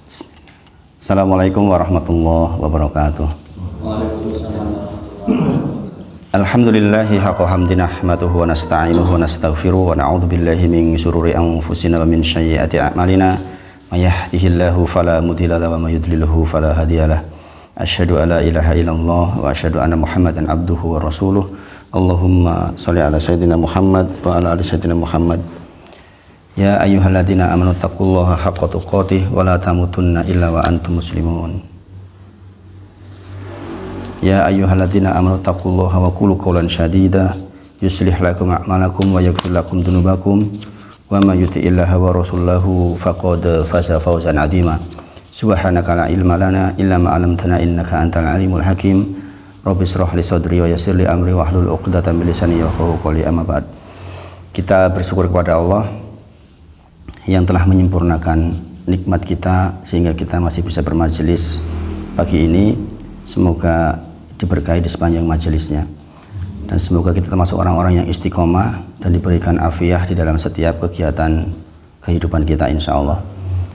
Assalamualaikum warahmatullahi wabarakatuh. Alhamdulillahi haqqa hamdi nahmaduhu wa nasta'inuhu wa nastaghfiruh wa na'udzu billahi min syururi anfusina wa min sayyiati a'malina may yahdihillahu fala mudilla lahu wa may yudlilhu fala hadiyalah. Asyhadu alla ilaha illallah wa asyhadu anna Muhammadan abduhu wa rasuluh. Allahumma shalli ala sayyidina Muhammad wa ala ali sayyidina Muhammad. Ya ayyuhalladzina amanu taqullaha haqqa tuqatih wa la tamutunna illa wa antum muslimun. Ya ayyuhalladzina amanu taqullaha wa qulu qawlan sadida yuslih lakum a'malakum wa yaghfir lakum dzunubakum wa may yuti'illaha wa rasulahu faqad faza fawzan 'azima. Subhanaka la ilma lana illa ma 'allamtana innaka antal alimul hakim. Rabbi shrah li sadri wa yassir li amri wahlul 'uqdatam min lisani yafqahu qawli. Amma ba'd. Kita bersyukur kepada Allah yang telah menyempurnakan nikmat kita sehingga kita masih bisa bermajelis pagi ini. Semoga diberkahi di sepanjang majelisnya, dan semoga kita termasuk orang-orang yang istiqomah dan diberikan afiah di dalam setiap kegiatan kehidupan kita, insya Allah.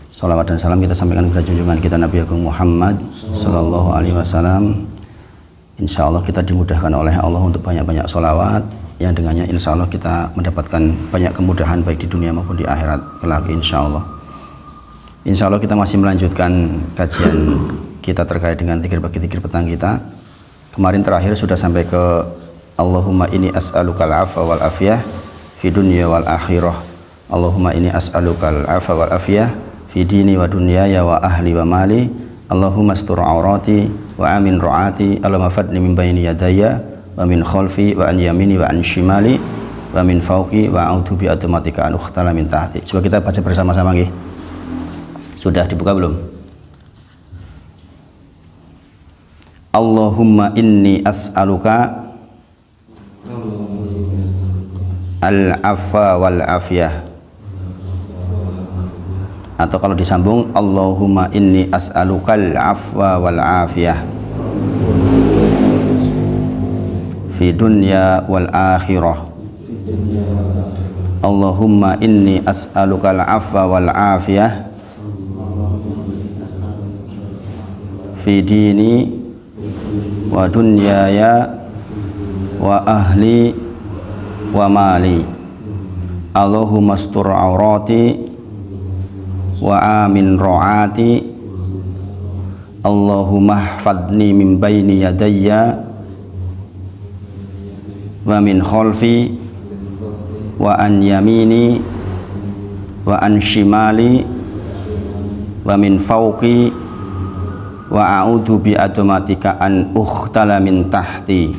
Salawat dan salam kita sampaikan kepada junjungan kita Nabi Agung Muhammad Sallallahu Alaihi Wasallam. Insya Allah kita dimudahkan oleh Allah untuk banyak-banyak sholawat, yang dengannya insya Allah kita mendapatkan banyak kemudahan baik di dunia maupun di akhirat kelak, insya Allah. Insya Allah kita masih melanjutkan kajian kita terkait dengan zikir pagi, zikir petang kita. Kemarin terakhir sudah sampai ke Allahumma inni as'alukal afwa wal afiyah fi dunya wal akhirah. Allahumma inni as'alukal afwa wal afiyah fi dini wa dunyaya wa ahli wa mali. Allahumma astur aurati wa amin ru'ati. Allahumma fadni min bayni yadayya wa min khalfi wa an yamini wa an shimali wa min fawqi wa a'udzu bi atmatika an ukhtala min tahti. Coba kita baca bersama-sama nggih. Sudah dibuka belum? Allahumma inni as'aluka al-afwa wal afiyah. Atau kalau disambung Allahumma inni as'aluka al-afwa wal afiyah fi dunya wal akhirah. Allahumma inni as'aluka al-afwa wal afiyah fi dini wa dunyaya wa ahli wa mali. Allahumma astur aurati wa amin ro'ati. Allahumma hfadni min bayni yadayya wa min khalfi wa an yamini wa an shimali wa min fawqi wa a'udzu bi atmatika an ukhtala min tahti.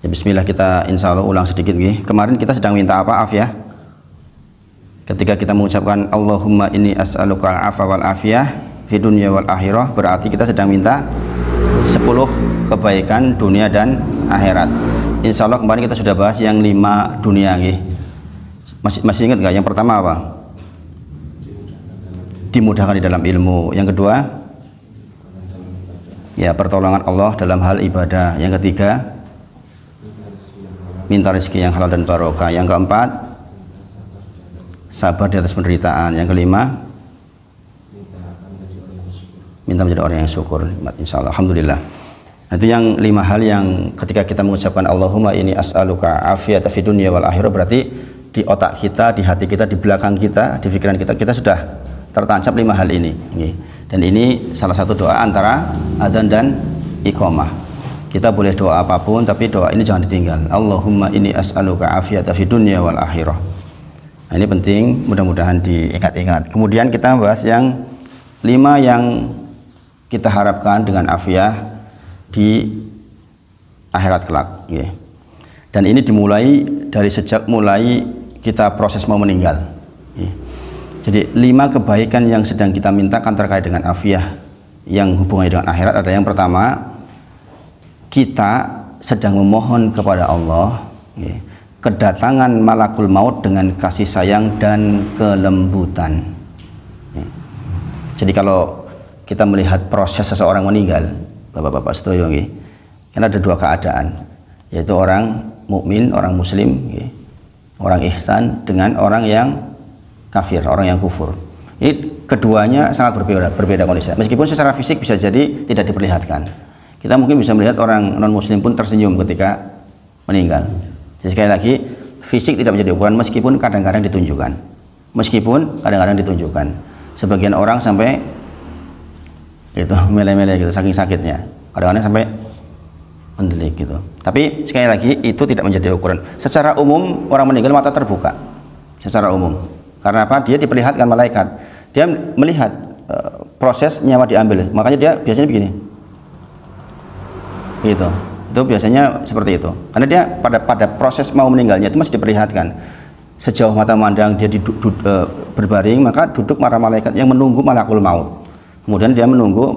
Ya, bismillah, kita insya Allah ulang sedikit nih. Kemarin kita sedang minta apa? Afiyah. Ketika kita mengucapkan Allahumma inni as'aluka al-afwa wal afiyah fi dunya wal akhirah, berarti kita sedang minta 10 kebaikan dunia dan akhirat. Insya Allah kemarin kita sudah bahas yang 5 dunia nih. Masih ingat nggak? Yang pertama apa? Dimudahkan di dalam ilmu. Yang kedua, ya, pertolongan Allah dalam hal ibadah. Yang ketiga, minta rezeki yang halal dan barokah. Yang keempat, sabar di atas penderitaan. Yang kelima, minta menjadi orang yang syukur. Insya Allah, alhamdulillah. Nah, itu yang 5 hal yang ketika kita mengucapkan Allahumma inni as'aluka afiyata fid dunya wal akhirah, berarti di otak kita, di hati kita, di belakang kita, di pikiran kita, kita sudah tertancap 5 hal ini. Dan ini salah satu doa antara adzan dan iqamah. Kita boleh doa apapun, tapi doa ini jangan ditinggal. Allahumma inni as'aluka afiyata fid dunya wal akhirah. Nah, ini penting, mudah-mudahan diingat-ingat. Kemudian kita bahas yang 5 yang kita harapkan dengan afiyah di akhirat kelak. Dan ini dimulai dari sejak mulai kita proses mau meninggal. Jadi 5 kebaikan yang sedang kita mintakan terkait dengan afiyah yang hubungannya dengan akhirat. Ada yang pertama, kita sedang memohon kepada Allah kedatangan malakul maut dengan kasih sayang dan kelembutan. Jadi kalau kita melihat proses seseorang meninggal, bapak-bapak sedoyo, kan ada 2 keadaan, yaitu orang mukmin, orang muslim, orang ihsan, dengan orang yang kafir, orang yang kufur. Ini keduanya sangat berbeda kondisinya. Meskipun secara fisik bisa jadi tidak diperlihatkan. Kita mungkin bisa melihat orang non-muslim pun tersenyum ketika meninggal. Jadi sekali lagi, fisik tidak menjadi ukuran meskipun kadang-kadang ditunjukkan. Meskipun kadang-kadang ditunjukkan. Sebagian orang sampai itu mele-mele gitu, saking sakitnya. Kadang-kadang sampai mendelik gitu. Tapi sekali lagi itu tidak menjadi ukuran. Secara umum orang meninggal mata terbuka. Secara umum. Karena apa? Dia diperlihatkan malaikat. Dia melihat proses nyawa diambil. Makanya dia biasanya begini. Gitu. Itu biasanya seperti itu. Karena dia pada proses mau meninggalnya itu masih diperlihatkan. Sejauh mata memandang dia berbaring, maka duduk para malaikat yang menunggu malakul maut. Kemudian dia menunggu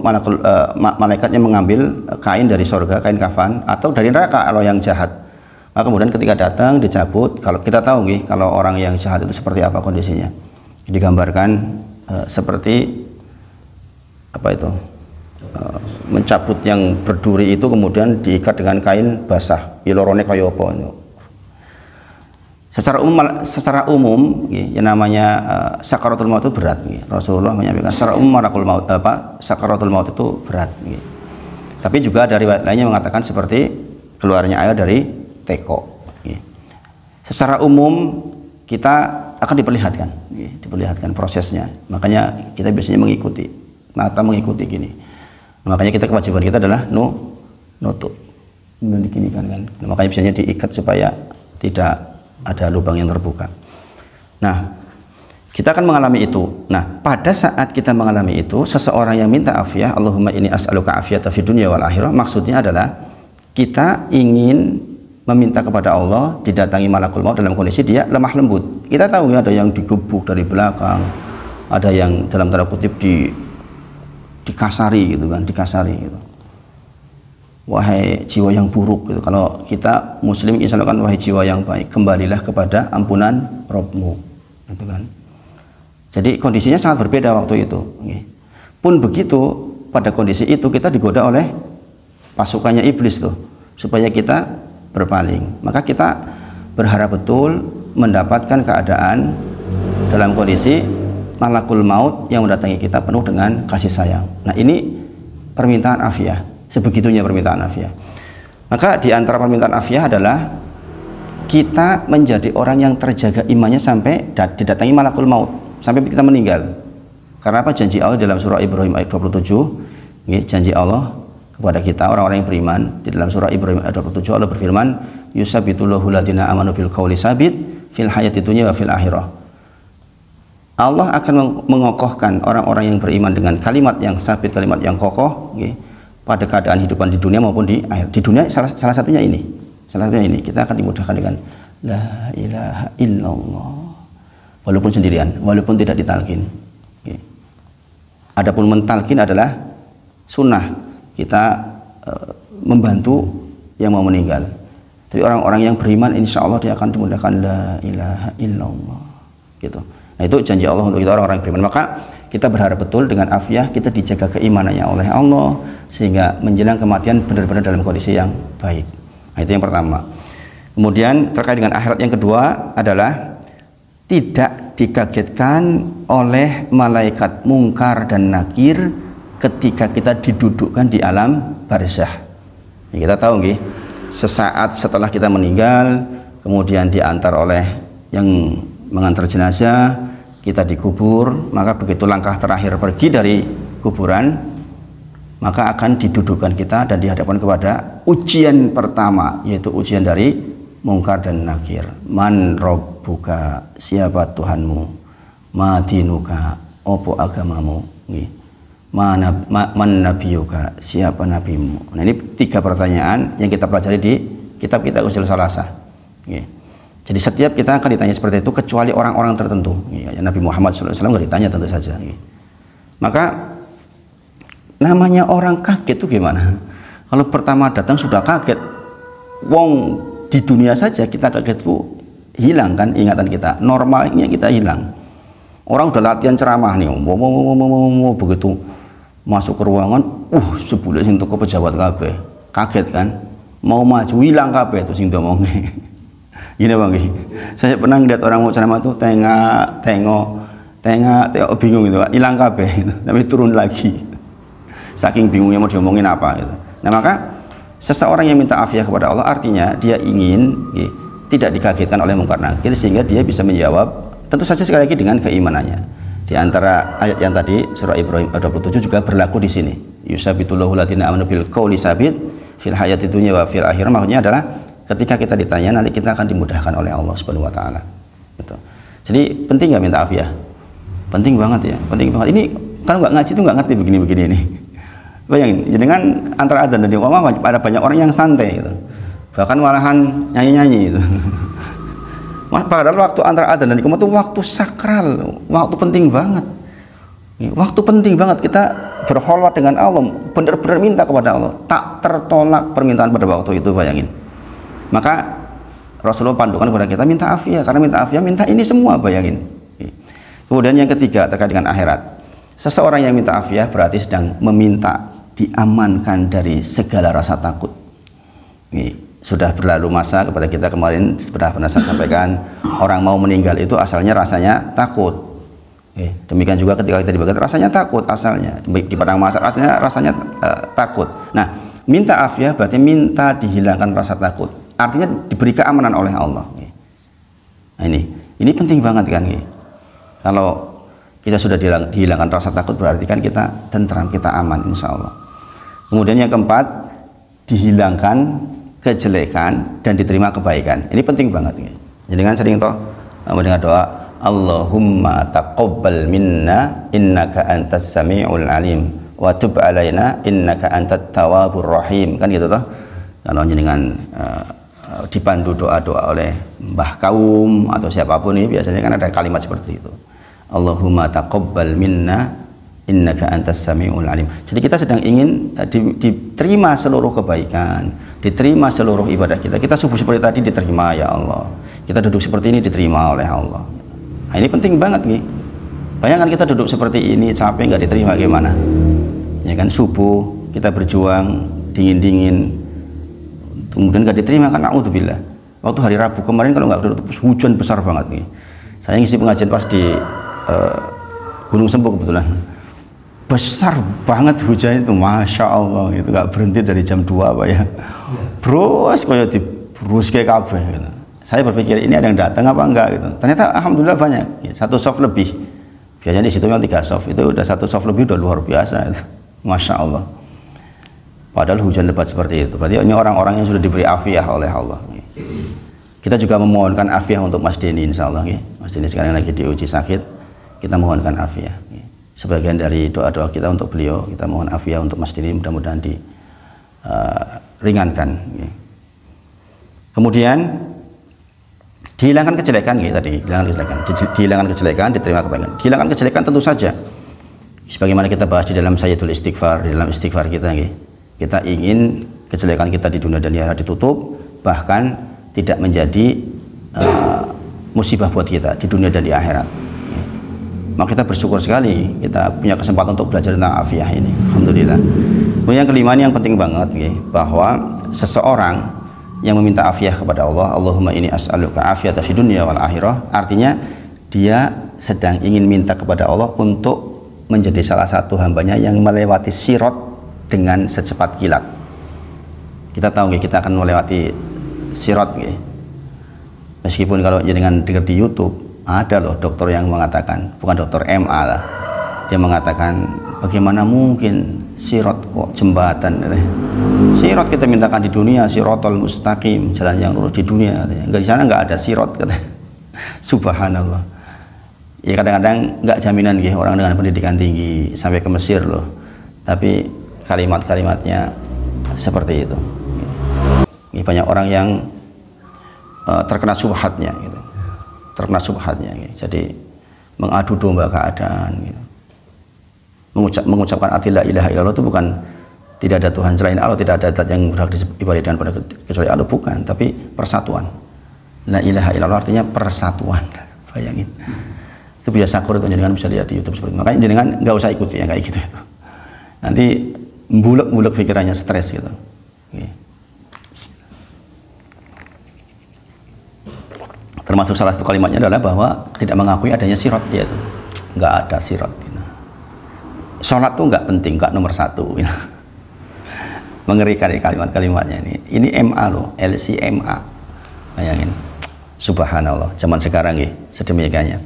malaikat yang mengambil kain dari surga, kain kafan, atau dari neraka kalau yang jahat. Maka kemudian ketika datang dicabut. Kalau kita tahu nih, kalau orang yang jahat itu seperti apa kondisinya, digambarkan seperti apa itu, mencabut yang berduri itu kemudian diikat dengan kain basah, ilorone kaya apa itu. Secara umum yang namanya sakaratul maut itu berat. Rasulullah menyampaikan secara umum sakaratul maut itu berat. Tapi juga ada riwayat lainnya mengatakan seperti keluarnya air dari teko. Secara umum kita akan diperlihatkan prosesnya. Makanya kita biasanya mengikuti, mata mengikuti gini. Makanya kita kewajiban kita adalah nutup, diginikan kan. Makanya biasanya diikat supaya tidak ada lubang yang terbuka. Nah, kita akan mengalami itu. Nah, pada saat kita mengalami itu, seseorang yang minta afiah, Allahumma inni as'aluka afiyata fid dunya wal akhirah, maksudnya adalah kita ingin meminta kepada Allah didatangi malakul maut dalam kondisi dia lemah lembut. Kita tahu ya, ada yang digebuk dari belakang, ada yang dalam tanda kutip dikasari gitu kan, dikasari gitu. Wahai jiwa yang buruk gitu. Kalau kita muslim insya Allah kan wahai jiwa yang baik, kembalilah kepada ampunan Rabbmu gitu kan. Jadi kondisinya sangat berbeda waktu itu. Pun begitu, pada kondisi itu kita digoda oleh pasukannya iblis tuh, supaya kita berpaling. Maka kita berharap betul mendapatkan keadaan dalam kondisi malakul maut yang mendatangi kita penuh dengan kasih sayang. Nah, ini permintaan afiah. Sebegitunya permintaan afiah. Maka di antara permintaan afiah adalah kita menjadi orang yang terjaga imannya sampai didatangi malakul maut, sampai kita meninggal. Karena apa? Janji Allah dalam surah Ibrahim ayat 27, janji Allah kepada kita orang-orang yang beriman. Di dalam surah Ibrahim ayat 27 Allah berfirman, yusabbitullahu ladina amanu bil qauli sabit fil hayati dunya wa fil akhirah. Allah akan mengokohkan orang-orang yang beriman dengan kalimat yang sabit, kalimat yang kokoh, pada keadaan hidupan di dunia maupun di akhir. Di dunia salah satunya ini. Salah satunya ini, kita akan dimudahkan dengan la ilaha illallah. Walaupun sendirian, walaupun tidak ditalkin. Adapun mentalkin adalah sunnah. Kita membantu yang mau meninggal. Jadi orang-orang yang beriman insya Allah dia akan dimudahkan la ilaha illallah. Gitu. Nah, itu janji Allah untuk kita orang-orang yang beriman. Maka kita berharap betul dengan afiah kita dijaga keimanannya oleh Allah sehingga menjelang kematian benar-benar dalam kondisi yang baik. Nah, itu yang pertama. Kemudian terkait dengan akhirat yang kedua adalah tidak dikagetkan oleh malaikat mungkar dan nakir ketika kita didudukkan di alam barzah. Ya, kita tahu nggih, sesaat setelah kita meninggal kemudian diantar oleh yang mengantar jenazah, kita dikubur, maka begitu langkah terakhir pergi dari kuburan, maka akan didudukkan kita dan dihadapkan kepada ujian pertama, yaitu ujian dari mungkar dan nakir. Man rabbuka, siapa Tuhanmu? Ma dinuka, opo agamamu? Man nabiyuka, siapa nabimu? Nah, ini 3 pertanyaan yang kita pelajari di kitab kita Usul Salasah. Jadi setiap kita akan ditanya seperti itu kecuali orang-orang tertentu. Nabi Muhammad SAW nggak ditanya tentu saja. Maka namanya orang kaget itu gimana? Kalau pertama datang sudah kaget, wong di dunia saja kita kaget itu hilang kan ingatan kita, normalnya kita hilang. Orang udah latihan ceramah nih, begitu masuk ke ruangan, sebulan sing toko pejabat kabeh, kaget kan, mau maju hilang kabeh itu sing ngomongnya. Gini Bang, saya pernah ngeliat orang mau ceramah tuh tengok bingung gitu, hilang kabeh gitu. Tapi turun lagi. Saking bingungnya mau diomongin apa gitu. Nah, maka seseorang yang minta afiah kepada Allah artinya dia ingin tidak dikagetkan oleh mungkar nakir, sehingga dia bisa menjawab, tentu saja sekali lagi dengan keimanannya. Di antara ayat yang tadi surah Ibrahim 27 juga berlaku di sini. Yusabitullahu ladina amanu bil qauli sabit fil hayati dunya wa fil akhirah. Maksudnya adalah ketika kita ditanya nanti kita akan dimudahkan oleh Allah Subhanahu wa taala. Gitu. Jadi penting nggak minta afiah? Penting banget ya, penting banget. Ini kalau nggak ngaji tuh nggak ngerti begini-begini ini. Bayangin, dengan antara adzan dan iqamah ada banyak orang yang santai gitu. Bahkan malahan nyanyi-nyanyi gitu. Padahal waktu antara adzan dan iqamah itu waktu sakral, waktu penting banget. Waktu penting banget kita berkholwat dengan Allah, benar-benar minta kepada Allah. Tak tertolak permintaan pada waktu itu, bayangin. Maka Rasulullah pandukan kepada kita minta afiah, karena minta afiah minta ini semua, bayangin. Kemudian yang ketiga terkait dengan akhirat. Seseorang yang minta afiah berarti sedang meminta diamankan dari segala rasa takut. Ini sudah berlalu masa kepada kita kemarin, pernah saya sampaikan, orang mau meninggal itu asalnya rasanya takut. Demikian juga ketika kita dibakar rasanya takut asalnya, di padang mahsyar rasanya takut. Nah, minta afiah berarti minta dihilangkan rasa takut, artinya diberi keamanan oleh Allah. Nah, ini penting banget kan. Kalau kita sudah dihilangkan rasa takut berarti kan kita tentram, kita aman insya Allah. Kemudian yang keempat, dihilangkan kejelekan dan diterima kebaikan. Ini penting banget. Jadi kan sering toh mendengar doa Allahumma taqabbal minna innaka antas sami'ul alim wa tub alaina innaka antat tawwabur rahim, kan gitu toh. Kalau jenengan dipandu doa-doa oleh mbah kaum atau siapapun ini biasanya kan ada kalimat seperti itu. Allahumma taqabbal minna innaka antas sami'ul alim. Jadi kita sedang ingin diterima seluruh kebaikan, diterima seluruh ibadah kita. Kita subuh seperti tadi diterima ya Allah. Kita duduk seperti ini diterima oleh Allah. Nah, ini penting banget nih. Bayangkan kita duduk seperti ini capek nggak diterima gimana? Ya kan, subuh kita berjuang dingin-dingin, kemudian nggak diterima kan, naudzubillah. Waktu hari Rabu kemarin kalau nggak duduk hujan besar banget nih. Saya ngisi pengajian pas di Gunung Sempu kebetulan. Besar banget hujan itu, masya Allah, itu nggak berhenti dari jam 2 Pak ya. Terus kayak terus kayak kabeh gitu. Saya berpikir ini ada yang datang apa enggak gitu. Ternyata alhamdulillah banyak, ya, 1 soft lebih. Biasanya di situ yang 3 soft, itu udah 1 soft lebih udah luar biasa itu. Masya Allah. Padahal hujan lebat seperti itu. Berarti ini orang-orang yang sudah diberi afiah oleh Allah. Kita juga memohonkan afiah untuk Mas Denny insya Allah. Mas Denny sekarang lagi diuji sakit, kita mohonkan afiah. Sebagian dari doa-doa kita untuk beliau, kita mohon afiah untuk Mas Denny, mudah-mudahan diringankan. Kemudian dihilangkan kejelekan, dihilangkan kejelekan, diterima kebaikan. Dihilangkan kejelekan tentu saja, sebagaimana kita bahas di dalam Sayyidul Istighfar, di dalam istighfar kita, kita ingin kejelekan kita di dunia dan di akhirat ditutup, bahkan tidak menjadi musibah buat kita di dunia dan di akhirat. Maka kita bersyukur sekali kita punya kesempatan untuk belajar tentang afiah ini, alhamdulillah. Kemudian yang kelima ini yang penting banget, bahwa seseorang yang meminta afiah kepada Allah, Allahumma inni as'aluka afiyata fid dunya wal akhirah, artinya dia sedang ingin minta kepada Allah untuk menjadi salah satu hambanya yang melewati sirat dengan secepat kilat. Kita tahu kita akan melewati sirat, meskipun kalau jangan dengar di YouTube ada loh dokter yang mengatakan, bukan dokter MA lah, dia mengatakan bagaimana mungkin sirat kok jembatan. Sirat kita mintakan di dunia, siratal mustaqim, jalan yang lurus di dunia, enggak, di sana enggak ada sirat, kata. Subhanallah. Ya kadang-kadang enggak jaminan orang dengan pendidikan tinggi sampai ke Mesir loh, tapi kalimat-kalimatnya seperti itu. Ini banyak orang yang terkena subhatnya, jadi mengadu domba keadaan, mengucapkan arti la ilaha illallah itu bukan tidak ada Tuhan selain Allah, tidak ada zat yang berhak diibadahkan kecuali Allah, bukan, tapi persatuan. La ilaha illallah artinya persatuan. Bayangin. Itu biasa syukur, itu jenengan bisa lihat di YouTube seperti itu. Makanya jenengan nggak usah ikuti yang kayak gitu itu. Nanti bulek pikirannya, stres gitu. Termasuk salah satu kalimatnya adalah bahwa tidak mengakui adanya sirat, dia itu nggak ada sirat gitu. Sholat tuh nggak penting, nggak nomor satu gitu. Mengerikan kalimat-kalimatnya ini MA loh, LCMA, bayangin. Subhanallah, zaman sekarang ya sedemikiannya.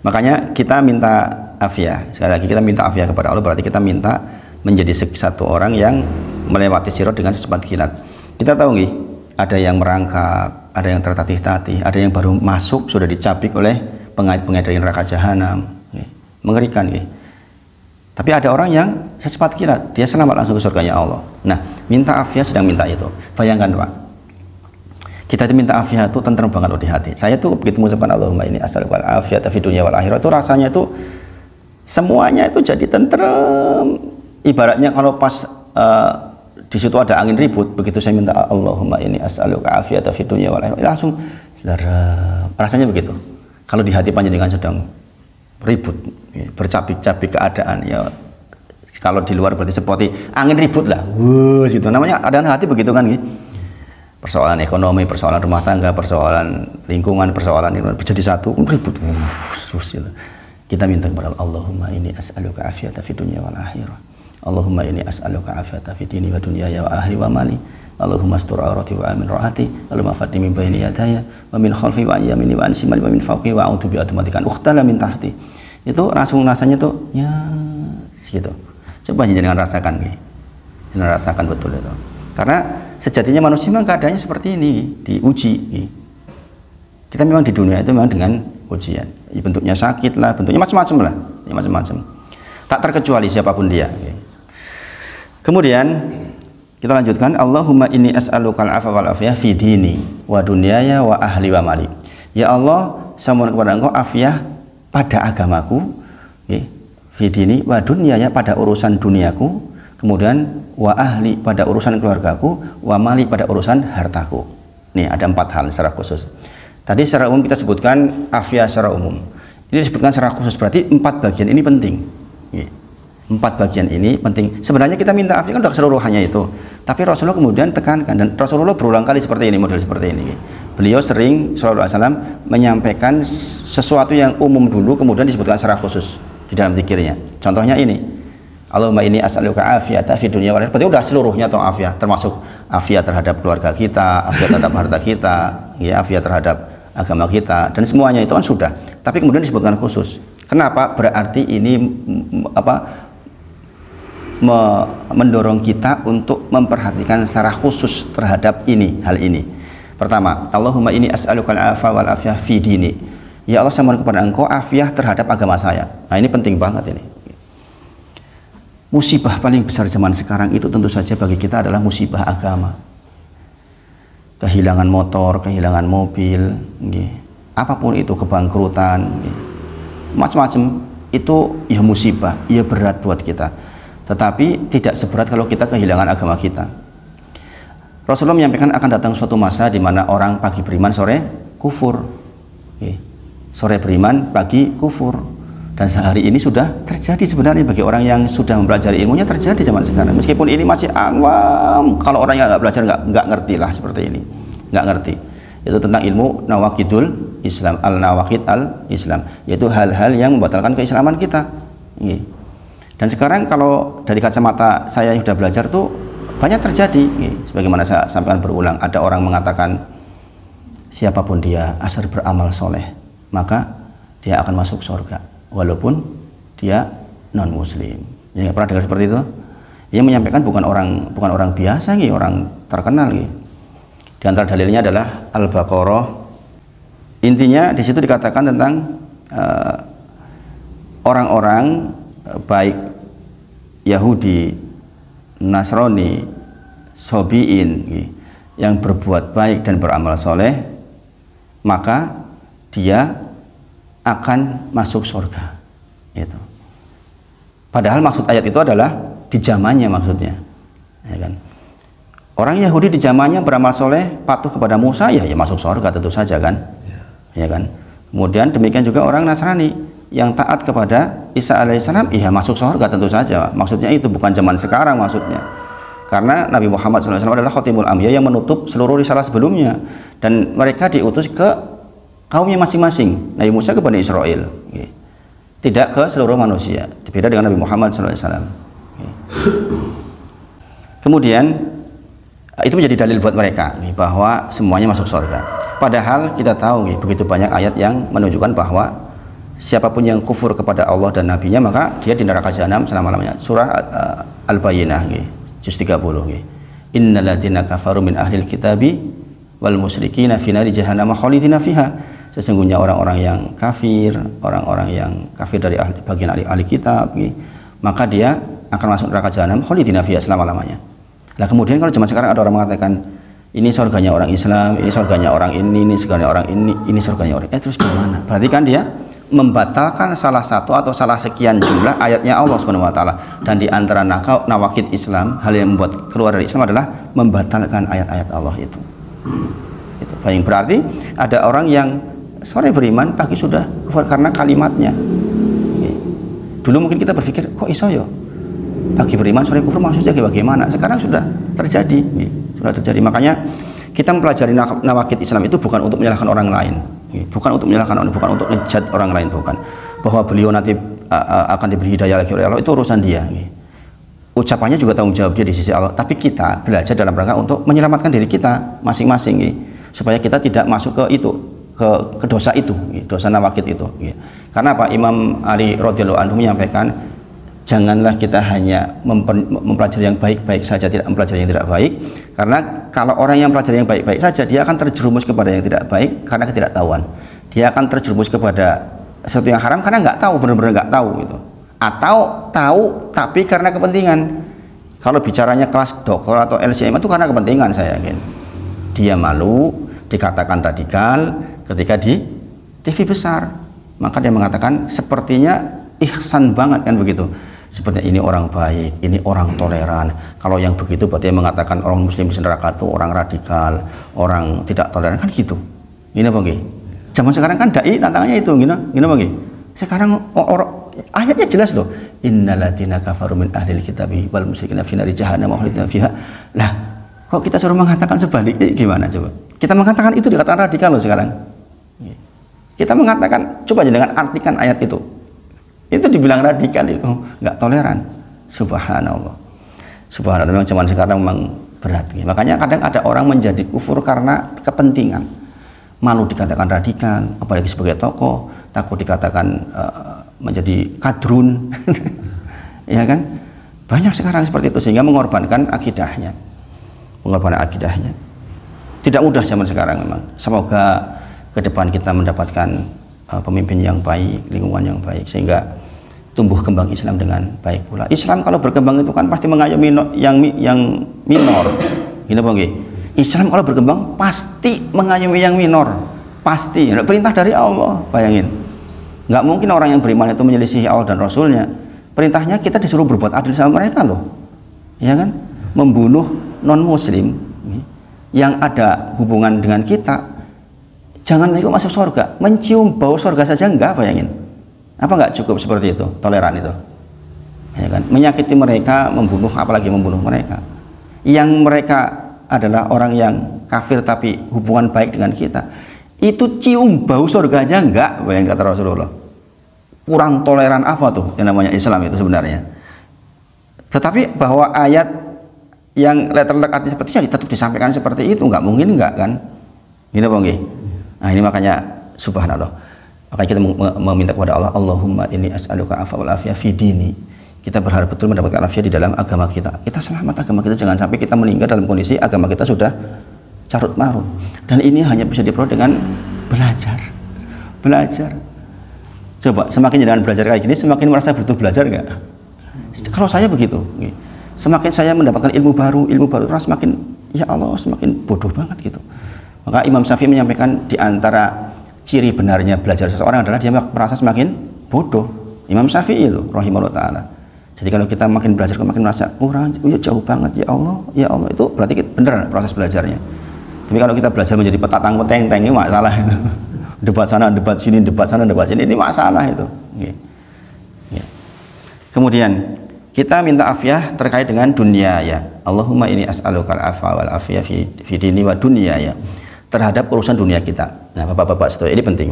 Makanya kita minta afiyah, sekali lagi kita minta afiyah kepada Allah, berarti kita minta menjadi satu orang yang melewati sirat dengan secepat kilat. Kita tahu nih, ada yang merangkak, ada yang tertatih-tatih, ada yang baru masuk sudah dicapik oleh pengait-pengait dari neraka jahanam. Mengerikan nih. Tapi ada orang yang secepat kilat, dia selamat langsung ke surganya Allah. Nah, minta afiyah sedang minta itu. Bayangkan Pak, kita itu minta afiyah itu tentrem banget di hati. Saya tuh begitu mengucapkan Allahumma ini as'aluka al-afiyata fid dunya wal akhirah, itu rasanya itu semuanya itu jadi tentrem. Ibaratnya kalau pas di situ ada angin ribut, begitu saya minta Allahumma ini as'aluka al-afiyata fid dunya wal akhirah, langsung rasanya begitu. Kalau di hati panjenengan sedang ribut, bercabik-cabik keadaan, ya kalau di luar berarti seperti angin ribut lah, gitu namanya keadaan hati begitu kan gitu. Persoalan ekonomi, persoalan rumah tangga, persoalan lingkungan, persoalan ini jadi satu, ribut, kita minta kepada Allahumma ini as'aluka afiyata fid dunya wal akhirah, Allahumma ini as'aluka afiyata fid dini wa dunyaya wa ahli wa mali, Allahumma astur aurati wa amin rohati, Allahumma fadni min bayni yadaya wa min khalfi wa an yamini wa an simali wa min fawqi wa a'udzu bi automatikan ukhtala min tahti. Itu langsung rasanya tuh ya segitu. Coba jangan rasakan nih, jangan rasakan betul itu. Karena sejatinya manusia memang keadaannya seperti ini, diuji. Kita memang di dunia itu memang dengan ujian. Bentuknya sakit lah, bentuknya macam-macam lah, ya, macam-macam. Tak terkecuali siapapun dia. Kemudian kita lanjutkan, Allahumma inni as'alukal afwa wal afiyah fi dini wa dunyaya wa ahli wa mali. Ya Allah, saya mohon kepada Engkau afiyah pada agamaku, fi dini wa dunyaya pada urusan duniaku, kemudian wa ahli pada urusan keluargaku, wa mali pada urusan hartaku. Nih ada 4 hal secara khusus. Tadi secara umum kita sebutkan afiyah secara umum. Ini disebutkan secara khusus, berarti 4 bagian ini penting. 4 bagian ini penting. Sebenarnya kita minta afiyah kan udah keseluruhannya itu. Tapi Rasulullah kemudian tekankan, dan Rasulullah berulang kali seperti ini, model seperti ini. Beliau sering sallallahu alaihi wasallam menyampaikan sesuatu yang umum dulu, kemudian disebutkan secara khusus di dalam zikirnya. Contohnya ini, Allahumma inni as'aluka afiyata fid dunya wal akhirah. Berarti udah seluruhnya atau afiyah, termasuk afiyah terhadap keluarga kita, afiyah terhadap harta kita, ya, afiyah terhadap agama kita, dan semuanya itu kan sudah. Tapi kemudian disebutkan khusus. Kenapa? Berarti ini mendorong kita untuk memperhatikan secara khusus terhadap hal ini. Pertama, Allahumma inni as'aluka al-afwa wal afiyah fi dini. Ya Allah, saya mohon kepada Engkau afiyah terhadap agama saya. Nah, ini penting banget ini. Musibah paling besar zaman sekarang itu tentu saja bagi kita adalah musibah agama. Kehilangan motor, kehilangan mobil, apapun itu, kebangkrutan, macam-macam, itu ya musibah, ya berat buat kita. Tetapi tidak seberat kalau kita kehilangan agama kita. Rasulullah menyampaikan akan datang suatu masa di mana orang pagi beriman, sore kufur. Sore beriman, pagi kufur. Dan sehari ini sudah terjadi sebenarnya bagi orang yang sudah mempelajari ilmunya, terjadi zaman sekarang. Meskipun ini masih awam, kalau orang yang nggak belajar nggak ngerti lah seperti ini, nggak ngerti. Itu tentang ilmu nawaqidul Islam, al-nawaqid al-Islam, yaitu hal-hal yang membatalkan keislaman kita. Dan sekarang kalau dari kacamata saya yang sudah belajar tuh banyak terjadi, sebagaimana saya sampaikan berulang, ada orang mengatakan siapapun dia asal beramal soleh maka dia akan masuk surga walaupun dia non muslim. Ya, pernah dengar seperti itu? Ia menyampaikan bukan orang biasa, orang terkenal. Di antara dalilnya adalah Al-Baqarah. Intinya di situ dikatakan tentang orang-orang baik Yahudi, Nasrani, Sobiin yang berbuat baik dan beramal soleh, maka dia akan masuk surga. Itu. Padahal maksud ayat itu adalah di zamannya maksudnya, ya kan? Orang Yahudi di zamannya beramal soleh, patuh kepada Musa, ya masuk surga tentu saja kan, ya kan? Kemudian demikian juga orang Nasrani yang taat kepada Isa alaihissalam, iya masuk surga tentu saja. Maksudnya itu bukan zaman sekarang maksudnya. Karena Nabi Muhammad SAW adalah khotimul anbiya yang menutup seluruh risalah sebelumnya, dan mereka diutus ke kaumnya masing-masing. Nabi Musa ke Bani Israel, tidak ke seluruh manusia. Beda dengan Nabi Muhammad SAW. Kemudian itu menjadi dalil buat mereka bahwa semuanya masuk surga. Padahal kita tahu begitu banyak ayat yang menunjukkan bahwa siapapun yang kufur kepada Allah dan Nabi-Nya maka dia di neraka jahanam selama-lamanya. Surah Al-Bayyinah juz 30. Innal ladzina kafaru min ahlil kitabi wal musyrikina fi nari jahannam khalidina fiha. Sesungguhnya orang-orang yang kafir, orang-orang yang kafir dari bagian ahli kitab, maka dia akan masuk neraka jahanam khalidina fiha selama-lamanya. Nah, kemudian kalau zaman sekarang ada orang mengatakan ini surganya orang Islam, ini surganya orang ini surganya orang ini surganya orang terus gimana? Berarti kan dia membatalkan salah satu atau salah sekian jumlah ayatnya Allah Subhanahu wa taala. Dan di antara nawakid Islam, hal yang membuat keluar dari Islam adalah membatalkan ayat-ayat Allah itu. Itu paling berarti ada orang yang sore beriman, pagi sudah kufur karena kalimatnya. Dulu mungkin kita berpikir, kok iso yo? Pagi beriman, sore kufur, maksudnya bagaimana? Sekarang sudah terjadi, sudah terjadi. Makanya kita mempelajari nawakid Islam itu bukan untuk menyalahkan orang lain, bukan untuk menyalahkan orang, bukan untuk ngejat orang lain, bukan. Bahwa beliau nanti akan diberi hidayah lagi oleh Allah, itu urusan dia. Ucapannya juga tanggung jawab dia di sisi Allah. Tapi kita belajar dalam rangka untuk menyelamatkan diri kita masing-masing, supaya kita tidak masuk ke itu. Ke dosa itu, dosa nawakid itu. Karena apa? Imam Ali radhiyallahu anhu menyampaikan, janganlah kita hanya mempelajari yang baik-baik saja, tidak mempelajari yang tidak baik. Karena kalau orang yang mempelajari yang baik-baik saja, dia akan terjerumus kepada yang tidak baik karena ketidaktahuan. Dia akan terjerumus kepada sesuatu yang haram karena nggak tahu, benar-benar nggak tahu gitu. Atau tahu tapi karena kepentingan. Kalau bicaranya kelas doktor atau LCM itu karena kepentingan, saya yakin. Dia malu dikatakan radikal ketika di TV besar, maka dia mengatakan sepertinya ihsan banget kan begitu, sepertinya ini orang baik, ini orang toleran. Kalau yang begitu berarti dia mengatakan orang muslim di neraka itu orang radikal, orang tidak toleran kan gitu. Gini bagi zaman sekarang kan dai tantangannya itu gini bagi sekarang ayatnya jelas loh, innalladzina kafaru min ahlil kitabi wal musyrikina fi nari jahannam khalidina fiha. Lah kok kita suruh mengatakan sebaliknya, gimana coba? Kita mengatakan itu dikatakan radikal loh sekarang. Kita mengatakan, coba aja dengan artikan ayat itu dibilang radikal, itu nggak toleran. Subhanallah, subhanallah. Memang zaman sekarang memang berat. Makanya kadang ada orang menjadi kufur karena kepentingan, malu dikatakan radikal, apalagi sebagai tokoh, takut dikatakan menjadi kadrun. Ya kan, banyak sekarang seperti itu sehingga mengorbankan akidahnya. Tidak mudah zaman sekarang memang. Semoga ke depan kita mendapatkan pemimpin yang baik, lingkungan yang baik, sehingga tumbuh kembang Islam dengan baik pula. Islam kalau berkembang itu kan pasti mengayomi yang minor. Gini bang, Islam kalau berkembang pasti mengayomi yang minor, pasti. Perintah dari Allah, bayangin. Nggak mungkin orang yang beriman itu menyelisihi Allah dan Rasulnya. Perintahnya kita disuruh berbuat adil sama mereka loh, ya kan? Membunuh non Muslim yang ada hubungan dengan kita. Jangan ikut masuk surga, mencium bau surga saja enggak, bayangin. Apa enggak cukup seperti itu, toleran itu? Ya kan? Menyakiti mereka, membunuh, apalagi membunuh mereka. Yang mereka adalah orang yang kafir tapi hubungan baik dengan kita. Itu cium bau surga aja enggak, bayangin kata Rasulullah. Kurang toleran apa tuh yang namanya Islam itu sebenarnya. Tetapi bahwa ayat yang letter-letter arti seperti itu tetap disampaikan seperti itu, enggak mungkin enggak kan? Gini bang. Nah ini makanya subhanallah, makanya kita meminta kepada Allah, Allahumma inni as'aluka afwa wal afiyah fi dini. Kita berharap betul mendapatkan afiat di dalam agama kita. Kita selamat agama kita, jangan sampai kita meninggal dalam kondisi agama kita sudah carut marut. Dan ini hanya bisa diperoleh dengan belajar. Coba semakin jangan belajar kayak gini, semakin merasa butuh belajar nggak? Kalau saya begitu, semakin saya mendapatkan ilmu baru semakin ya Allah semakin bodoh banget gitu. Maka Imam Syafi'i menyampaikan di antara ciri benarnya belajar seseorang adalah dia merasa semakin bodoh. Imam Syafi'i loh, rahimahullah ta'ala. Jadi kalau kita makin belajar, makin merasa kurang, ya jauh banget, ya Allah, itu berarti benar proses belajarnya. Tapi kalau kita belajar menjadi petatang peteng-teng, ini masalah itu. Debat sana, debat sini, ini masalah itu. Kemudian kita minta afiyah terkait dengan dunia ya. Allahumma ini as'alukal afwa wal afiyah fi dini wa dunya ya. Terhadap urusan dunia kita. Nah, bapak-bapak setuju, ini penting.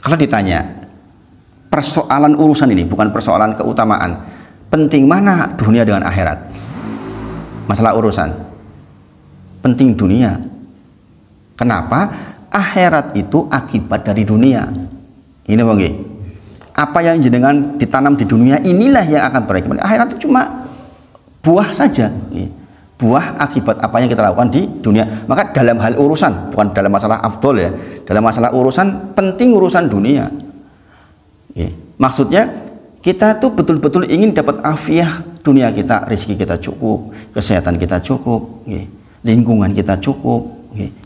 Kalau ditanya persoalan urusan ini bukan persoalan keutamaan, penting mana dunia dengan akhirat? Masalah urusan penting dunia. Kenapa? Akhirat itu akibat dari dunia. Ini bang, apa yang jenengan ditanam di dunia inilah yang akan berakibat. Akhirat itu cuma buah saja, buah akibat apa yang kita lakukan di dunia. Maka dalam hal urusan, bukan dalam masalah afdol ya, dalam masalah urusan penting urusan dunia. Maksudnya kita tuh betul-betul ingin dapat afiah dunia kita, rezeki kita cukup, kesehatan kita cukup, lingkungan kita cukup,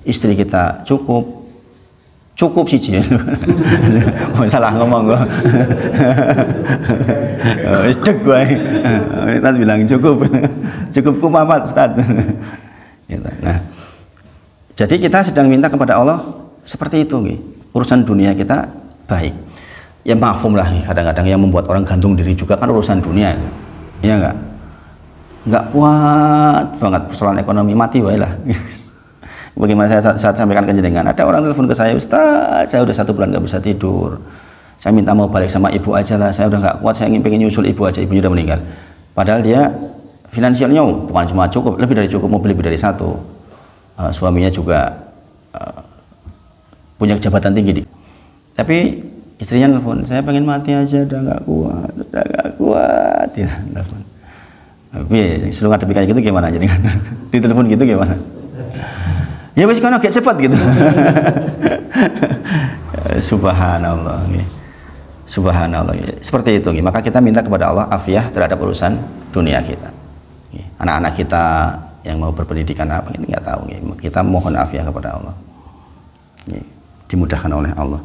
istri kita cukup sih salah ngomong gua. Cek gue Ustaz bilang cukup kumamat Ustaz. Nah, jadi kita sedang minta kepada Allah seperti itu, urusan dunia kita baik. Ya maafum lah, kadang-kadang yang membuat orang gantung diri juga kan urusan dunia itu, iya nggak kuat banget persoalan ekonomi, mati wae lah. Bagaimana saya sampaikan ke jenengan, ada orang telepon ke saya, Ustaz, saya udah 1 bulan nggak bisa tidur, saya minta mau balik sama ibu aja lah, saya udah nggak kuat, saya ingin pengen nyusul ibu aja, ibunya udah meninggal. Padahal dia finansialnya bukan cuma cukup, lebih dari cukup, mobil lebih dari 1, suaminya juga punya jabatan tinggi, tapi istrinya telepon, saya pengen mati aja, udah nggak kuat, ya, telepon. Tapi seluruh ngadepi kayak gitu gimana jadi kan? Di telepon gitu gimana? Ya wis kono gak cepat gitu. Subhanallah. Subhanallah. Seperti itu. Maka kita minta kepada Allah afiah terhadap urusan dunia kita. Anak-anak kita yang mau berpendidikan apa kita nggak tahu. Kita mohon afiah kepada Allah. Dimudahkan oleh Allah.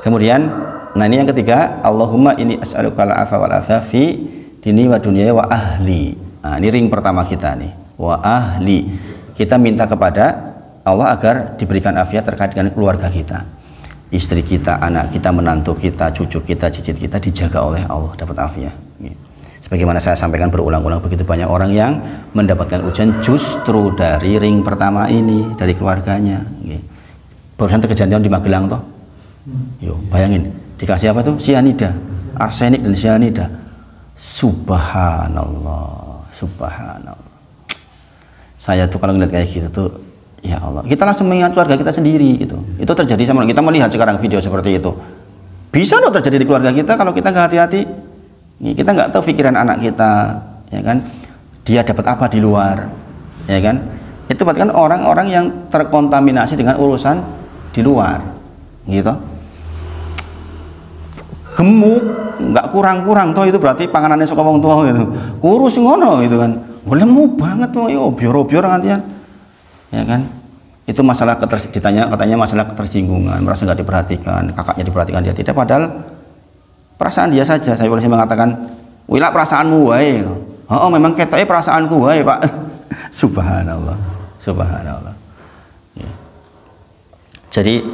Kemudian, nah ini yang ketiga, Allahumma inni as'aluka al-'afwa wal afwa fi dini wa dunyaya wa ahli. Nah, ini ring pertama kita nih, wa ahli. Kita minta kepada Allah agar diberikan afiat terkait dengan keluarga kita, istri kita, anak kita, menantu kita, cucu kita, cicit kita dijaga oleh Allah, dapat afiat. Sebagaimana saya sampaikan berulang-ulang, begitu banyak orang yang mendapatkan ujian justru dari ring pertama ini, dari keluarganya. Barusan kejadian di Magelang toh, yo bayangin dikasih apa tuh, sianida, arsenik dan sianida. Subhanallah, subhanallah. Saya tuh kalau ngeliat kayak gitu tuh, ya Allah, kita langsung mengingat keluarga kita sendiri itu terjadi sama kita. Melihat sekarang video seperti itu bisa loh terjadi di keluarga kita kalau kita nggak hati-hati. Kita nggak tahu pikiran anak kita, ya kan, dia dapat apa di luar, ya kan. Itu berarti kan orang-orang yang terkontaminasi dengan urusan di luar, gitu. Gemuk nggak kurang-kurang toh, itu berarti panganannya suka wong tua gitu, kurus ngono gitu kan, lemu banget tuh, yo bioro-bioro ngantian, ya kan. Itu masalah katanya masalah ketersinggungan, merasa nggak diperhatikan, kakaknya diperhatikan dia tidak, padahal perasaan dia saja. Saya boleh mengatakan, wilah perasaanmu wae. Oh, memang ketoknya perasaanku wae, Pak. Subhanallah, subhanallah. Ya. Jadi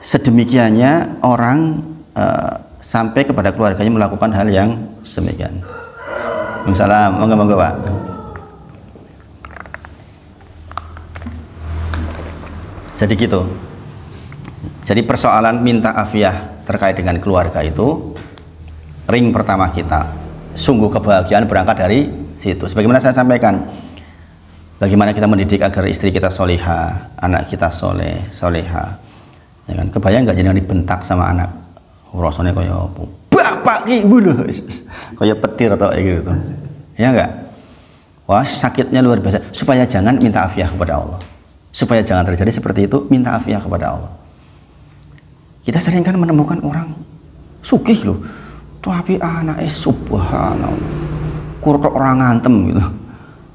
sedemikiannya orang sampai kepada keluarganya melakukan hal yang sedemikian. Waalaikumsalam, monggo Pak. Jadi gitu. Jadi persoalan minta afiah terkait dengan keluarga itu ring pertama kita. Sungguh kebahagiaan berangkat dari situ. Sebagaimana saya sampaikan, bagaimana kita mendidik agar istri kita solihah, anak kita soleha. Ya kan? Kebayang nggak jangan dibentak sama anak? Rasanya kayak apa? Bapak ibu loh, kayak petir atau kayak gitu. Ya enggak? Wah, sakitnya luar biasa. Supaya jangan minta afiah kepada Allah. Supaya jangan terjadi seperti itu, minta afiah kepada Allah. Kita sering kan menemukan orang sugih loh, tapi anaknya subhanallah, kurang orang ngantem gitu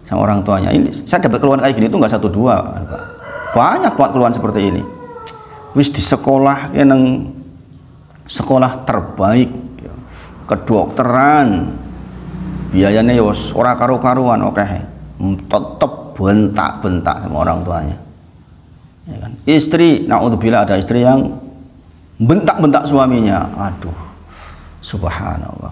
sama orang tuanya. Ini saya dapat keluhan kayak gini tuh nggak 1 2, banyak banget keluhan seperti ini. Wis di sekolah keneng sekolah terbaik, kedokteran, biayanya yos ora karu-karuan, oke, tetep bentak-bentak sama orang tuanya. Ya kan? Istri, naudzubillah, ada istri yang bentak-bentak suaminya. Aduh, subhanallah.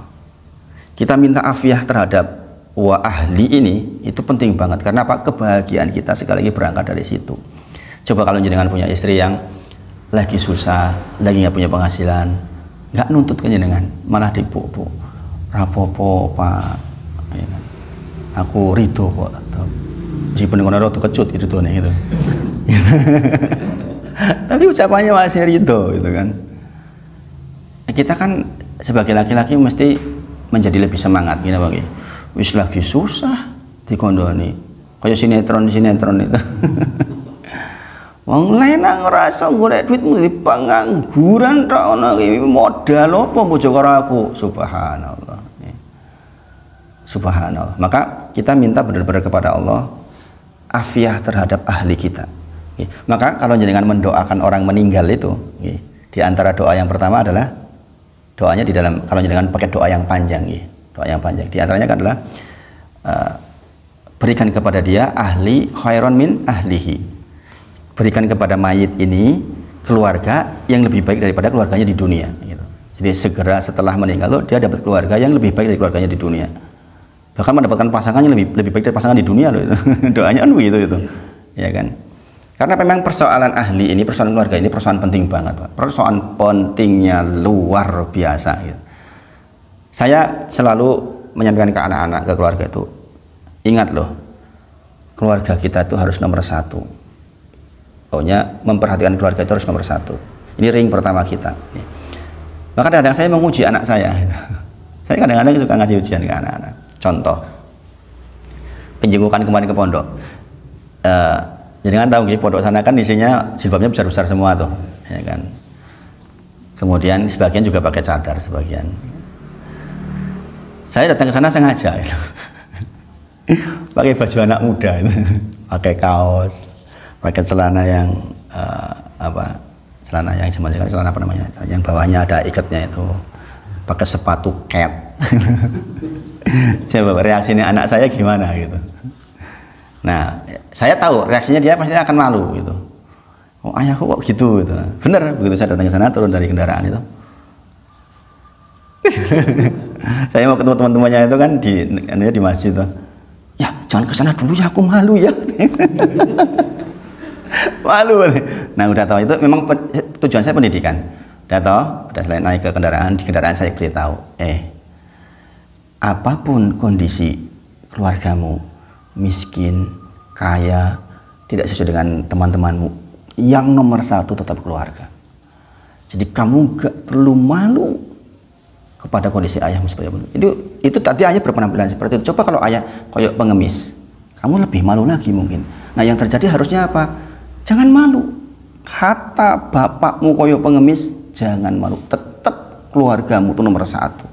Kita minta afiah terhadap wa ahli ini itu penting banget. Karena apa? Kebahagiaan kita sekali lagi berangkat dari situ. Coba kalau jenengan punya istri yang lagi susah, lagi nggak punya penghasilan, nggak nuntut ke jenengan, malah dipuk-puk, rapopo pak, ya kan? Aku ridho kok, meskipun orang itu kecut itu tuh nih gitu. Tapi ucapannya masih ridho gitu kan. Kita kan sebagai laki-laki mesti menjadi lebih semangat gitu bagi. Wis lagi susah dikondoni, kayak sinetron itu. Wong lenang ngerasa golek duit di pengangguran tok ono modal apa bojo karo aku. Subhanallah. Subhanallah. Maka kita minta benar-benar kepada Allah afiah terhadap ahli kita. Maka kalau jenengan mendoakan orang meninggal itu, di antara doa yang pertama adalah doanya di dalam, kalau jenengan pakai doa yang panjang, doa yang panjang. Di antaranya adalah berikan kepada dia ahli khairon min ahlihi. Berikan kepada mayit ini keluarga yang lebih baik daripada keluarganya di dunia. Gitu. Jadi segera setelah meninggal dia dapat keluarga yang lebih baik dari keluarganya di dunia. Bahkan mendapatkan pasangan yang lebih baik dari pasangan di dunia loh itu. Doanya kan begitu itu. Ya kan? Karena memang persoalan ahli ini, persoalan keluarga ini persoalan penting banget, Pak. Persoalan pentingnya luar biasa gitu. Saya selalu menyampaikan ke anak-anak, ke keluarga itu, ingat loh, keluarga kita itu harus nomor satu. Pokoknya memperhatikan keluarga itu harus nomor satu. Ini ring pertama kita. Ya. Maka kadang-kadang saya menguji anak saya. Gitu. Saya kadang-kadang suka ngasih ujian ke anak-anak. Contoh, penjenggukan kemarin ke pondok. Jangan tahu gitu, pondok sana kan isinya jilbabnya besar-besar semua tuh, ya kan. Kemudian sebagian juga pakai cadar, sebagian. Saya datang ke sana sengaja, gitu. Pakai baju anak muda, gitu. Pakai kaos, pakai celana yang celana yang zaman sekarang, celana apa namanya, yang bawahnya ada ikatnya itu, pakai sepatu cat. Coba reaksinya anak saya gimana gitu. Nah, saya tahu reaksinya dia pasti akan malu gitu. Oh, ayahku kok gitu gitu. Bener, begitu saya datang ke sana, turun dari kendaraan itu. Saya mau ketemu teman-temannya itu kan di masjid tuh. Ya, jangan ke sana dulu ya, aku malu ya. Malu. Nah, udah tahu itu memang tujuan saya pendidikan. Udah tahu, udah selain naik ke kendaraan, di kendaraan saya beritahu, apapun kondisi keluargamu, miskin, kaya, tidak sesuai dengan teman-temanmu, yang nomor satu tetap keluarga. Jadi kamu gak perlu malu kepada kondisi ayahmu seperti apa. Itu tadi ayah berpenampilan seperti itu. Coba kalau ayah koyok pengemis, kamu lebih malu lagi mungkin. Nah, yang terjadi harusnya apa? Jangan malu. Kata bapakmu koyok pengemis, jangan malu. Tetap keluargamu itu nomor satu.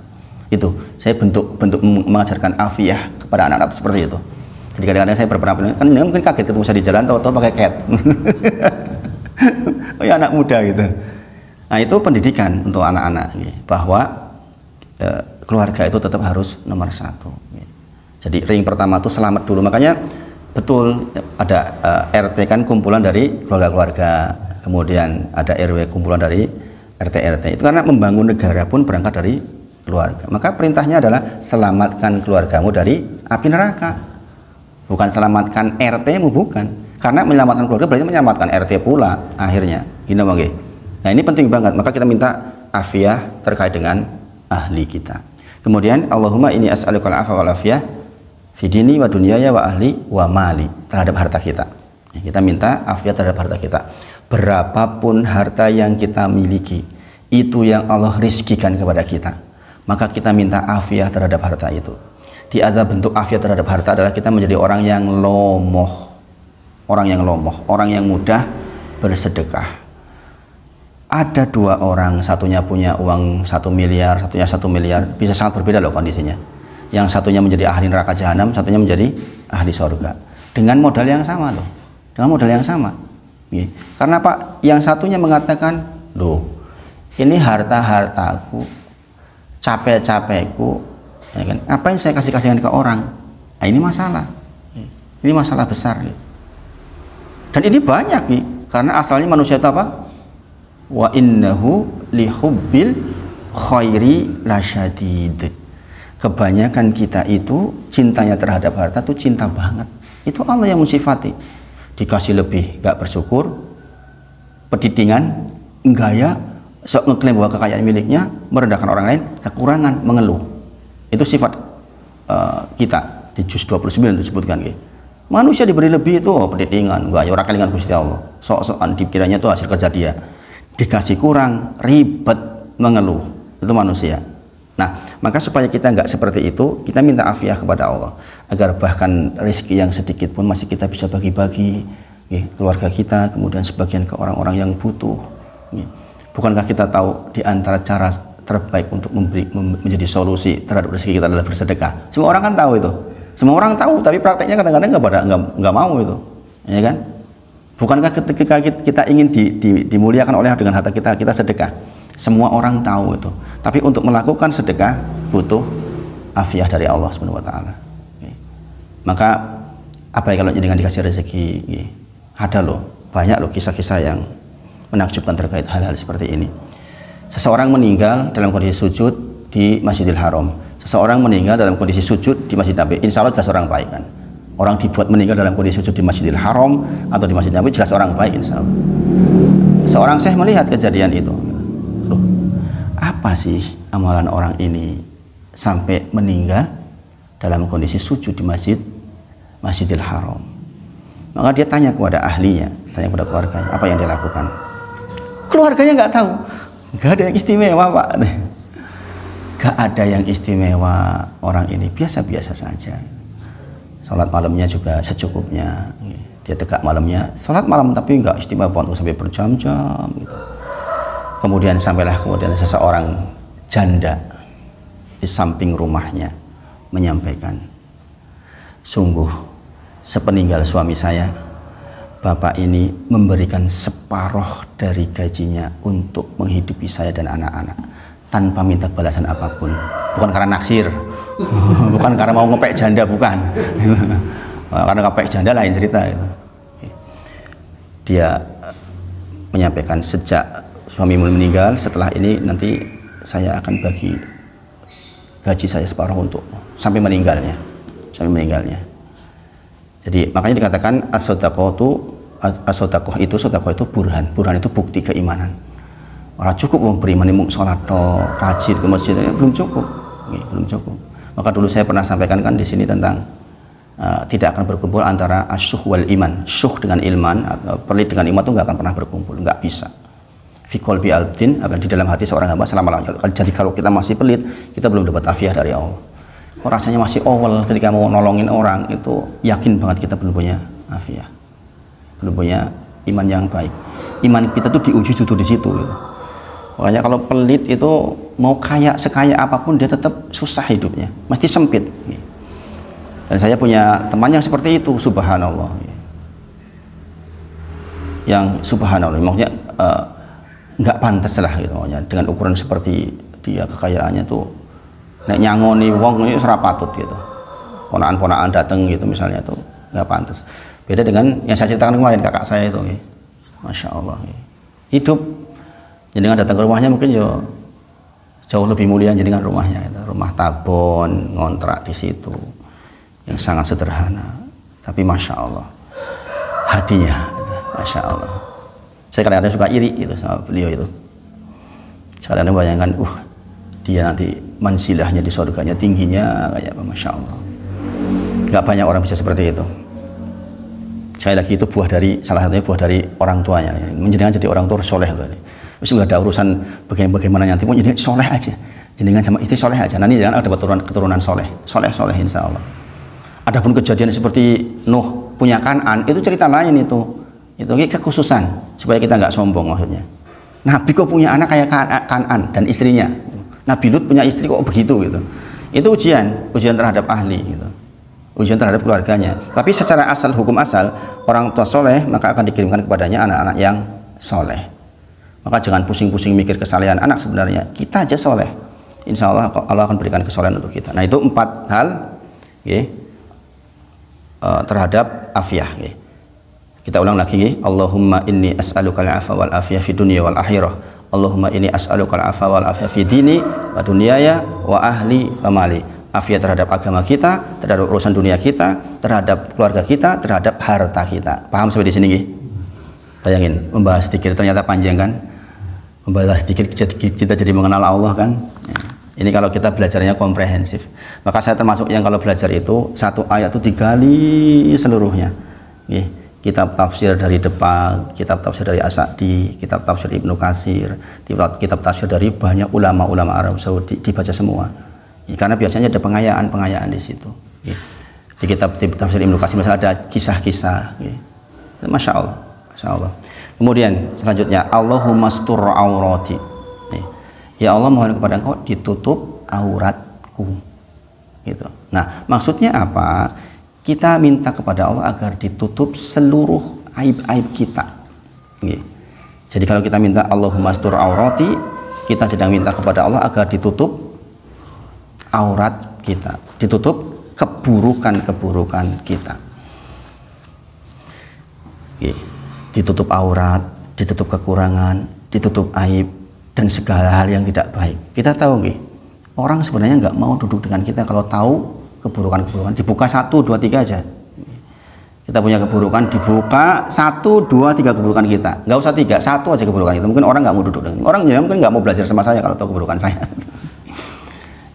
Itu saya bentuk mengajarkan afiah kepada anak-anak seperti itu. Jadi kadang-kadang saya berpenampilan, kan mungkin kaget ketemu saya di jalan, tahu-tahu pakai cat. Oh ya, anak muda gitu. Nah, itu pendidikan untuk anak-anak, bahwa keluarga itu tetap harus nomor satu. Jadi ring pertama itu selamat dulu. Makanya betul ada RT kan kumpulan dari keluarga-keluarga, kemudian ada RW kumpulan dari RT-RT. Itu karena membangun negara pun berangkat dari keluarga. Maka perintahnya adalah selamatkan keluargamu dari api neraka. Bukan selamatkan RT-mu, bukan. Karena menyelamatkan keluarga berarti menyelamatkan RT pula akhirnya. Gini bang. Nah, ini penting banget. Maka kita minta afiah terkait dengan ahli kita. Kemudian Allahumma inni as'alukal afwa wal afiyah fi dini wa dunyaya wa ahli wa mali, terhadap harta kita. Kita minta afiat terhadap harta kita. Berapapun harta yang kita miliki, itu yang Allah rizkikan kepada kita, maka kita minta afiat terhadap harta itu. Di ada bentuk afiat terhadap harta adalah kita menjadi orang yang lomoh, orang yang mudah bersedekah. Ada dua orang, satunya punya uang 1 miliar, satunya 1 miliar, bisa sangat berbeda loh kondisinya. Yang satunya menjadi ahli neraka jahanam, satunya menjadi ahli sorga. Dengan modal yang sama loh, dengan modal yang sama. Karena Pak, yang satunya mengatakan, loh, ini harta-hartaku, capek-capekku, ya kan? Apa yang saya kasih-kasihkan ke orang? Nah, ini masalah besar. Dan ini banyak nih, karena asalnya manusia itu apa? Wa innahu lihubbil khairi lasyadid. Kebanyakan kita itu cintanya terhadap harta tuh cinta banget. Itu Allah yang mensifati. Dikasih lebih gak bersyukur, pedidingan gaya, sok ngeklaim bahwa kekayaan miliknya, merendahkan orang lain, kekurangan, mengeluh. Itu sifat kita di juz 29 disebutkan. Manusia diberi lebih itu pendidikan, gaya orang kelingan Gusti Allah. Sok-sokan dikiranya itu hasil kerja dia. Dikasih kurang, ribet, mengeluh. Itu manusia. Nah, maka supaya kita nggak seperti itu, kita minta afiah kepada Allah agar bahkan rezeki yang sedikit pun masih kita bisa bagi-bagi keluarga kita, kemudian sebagian ke orang-orang yang butuh. Bukankah kita tahu di antara cara terbaik untuk menjadi solusi terhadap rezeki kita adalah bersedekah? Semua orang kan tahu itu. Semua orang tahu, tapi prakteknya kadang-kadang nggak mau itu, ya kan? Bukankah ketika kita ingin dimuliakan oleh dengan harta kita, kita sedekah? Semua orang tahu itu. Tapi untuk melakukan sedekah butuh afiah dari Allah Subhanahu wa taala. Maka apa ya kalau dengan dikasih rezeki? Ada loh, banyak loh kisah-kisah yang menakjubkan terkait hal-hal seperti ini. Seseorang meninggal dalam kondisi sujud di Masjidil Haram. Seseorang meninggal dalam kondisi sujud di Masjid Nabi. Insya Allah jelas orang baik kan. Orang dibuat meninggal dalam kondisi sujud di Masjidil Haram atau di Masjid Nabi jelas orang baik insya Allah. Seorang syekh melihat kejadian itu. Loh, apa sih amalan orang ini sampai meninggal dalam kondisi sujud di Masjidil Haram? Maka dia tanya kepada ahlinya, tanya kepada keluarganya, apa yang dia lakukan? Keluarganya nggak tahu, nggak ada yang istimewa Pak. Nggak ada yang istimewa, orang ini biasa-biasa saja. Sholat malamnya juga secukupnya, dia tegak malamnya, sholat malam tapi nggak istimewa untuk sampai berjam-jam. Gitu. Kemudian seseorang janda di samping rumahnya menyampaikan, sungguh sepeninggal suami saya, bapak ini memberikan separuh dari gajinya untuk menghidupi saya dan anak-anak tanpa minta balasan apapun. Bukan karena naksir, bukan karena mau ngepek janda, bukan. Karena ngepek janda lain cerita itu. Dia menyampaikan, sejak suami meninggal, setelah ini nanti saya akan bagi gaji saya separuh untuk sampai meninggalnya. Jadi makanya dikatakan as-sadaqah itu burhan itu bukti keimanan. Orang cukup beriman ini sholat rajin ke masjid, belum cukup. Maka dulu saya pernah sampaikan kan di sini tentang tidak akan berkumpul antara asyuh wal iman. Syuh dengan ilman atau pelit dengan iman itu nggak akan pernah berkumpul, nggak bisa. Fi qalbi abdin, di dalam hati seorang hamba selama-lamanya. Jadi kalau kita masih pelit, kita belum dapat afiah dari Allah. Rasanya masih awal ketika mau nolongin orang itu, yakin banget kita belum punya afiah, belum punya iman yang baik. Iman kita tuh diuji justru di situ gitu. Makanya kalau pelit itu mau kaya sekaya apapun dia tetap susah hidupnya, mesti sempit. Dan saya punya teman yang seperti itu, subhanallah. Yang subhanallah, maksudnya nggak pantas lah gitu, maksudnya dengan ukuran seperti dia kekayaannya tuh. Nek nyangoni wong ini ora patut gitu. Ponaan-ponaan datang gitu misalnya tuh nggak pantas. Beda dengan yang saya ceritakan kemarin kakak saya itu, masya Allah. Hidup jenengan datang ke rumahnya mungkin yo jauh lebih mulia jenengan rumahnya, rumah tabon, ngontrak di situ, yang sangat sederhana. Tapi masya Allah, hatinya, masya Allah. Saya kadang-kadang suka iri gitu sama beliau itu. Kadang-kadang bayangkan, dia nanti mansilahnya di surganya tingginya kayak apa, masya Allah. Gak banyak orang bisa seperti itu. Sekali lagi itu salah satunya buah dari orang tuanya. Menjadikan jadi orang tua soleh loh ini. Terus nggak ada urusan bagaimana nanti pun jadi soleh aja. Jenengan sama istri soleh aja. Nanti jangan ada keturunan soleh insya Allah. Adapun kejadian seperti Nuh punya Kan'an itu cerita lain itu kekhususan supaya kita nggak sombong maksudnya. Nabi kok punya anak kayak Kan'an dan istrinya. Nabi Lut punya istri kok begitu gitu. Itu ujian terhadap ahli gitu. Ujian terhadap keluarganya. Tapi secara asal, hukum asal, orang tua soleh maka akan dikirimkan kepadanya anak-anak yang soleh. Maka jangan pusing-pusing mikir kesalehan anak, sebenarnya kita aja soleh. Insya Allah Allah akan berikan kesolehan untuk kita. Nah itu 4 hal terhadap afiah. Kita ulang lagi. Allahumma inni as'alukal afa wal afiyah fi dunya wal akhirah. Allahumma inni as'alukal afa wal afiyah fi dini wa dunyaya wa ahli wa mali. Afiat terhadap agama kita, terhadap urusan dunia kita, terhadap keluarga kita, terhadap harta kita. Paham sampai di sini? Bayangin, membahas zikir ternyata panjang kan? Membalas sedikit kita jadi mengenal Allah kan. Ini kalau kita belajarnya komprehensif. Maka saya termasuk yang kalau belajar itu satu ayat itu digali seluruhnya. Kitab tafsir dari Depak, kitab tafsir dari As-Sa'di, kitab tafsir Ibnu Katsir, kitab tafsir dari banyak ulama-ulama Arab Saudi dibaca semua. Karena biasanya ada pengayaan di situ. Di kitab tafsir Ibnu Katsir misalnya ada kisah-kisah. Masya Allah, Masya Allah. Kemudian selanjutnya Allahumma stur aurati. Ya Allah, mohon kepada Engkau ditutup auratku. Gitu. Nah, maksudnya apa? Kita minta kepada Allah agar ditutup seluruh aib-aib kita. Jadi kalau kita minta Allahumma stur aurati, kita sedang minta kepada Allah agar ditutup aurat kita, ditutup keburukan-keburukan kita. Ditutup aurat, ditutup kekurangan, ditutup aib dan segala hal yang tidak baik. Kita tahu orang sebenarnya nggak mau duduk dengan kita kalau tahu keburukan-keburukan. Dibuka 1, 2, 3 aja. Kita punya keburukan, dibuka 1, 2, 3 keburukan kita. Nggak usah 3, 1 aja keburukan itu. Mungkin orang nggak mau duduk dengan. Orang mungkin nggak mau belajar sama saya kalau tahu keburukan saya.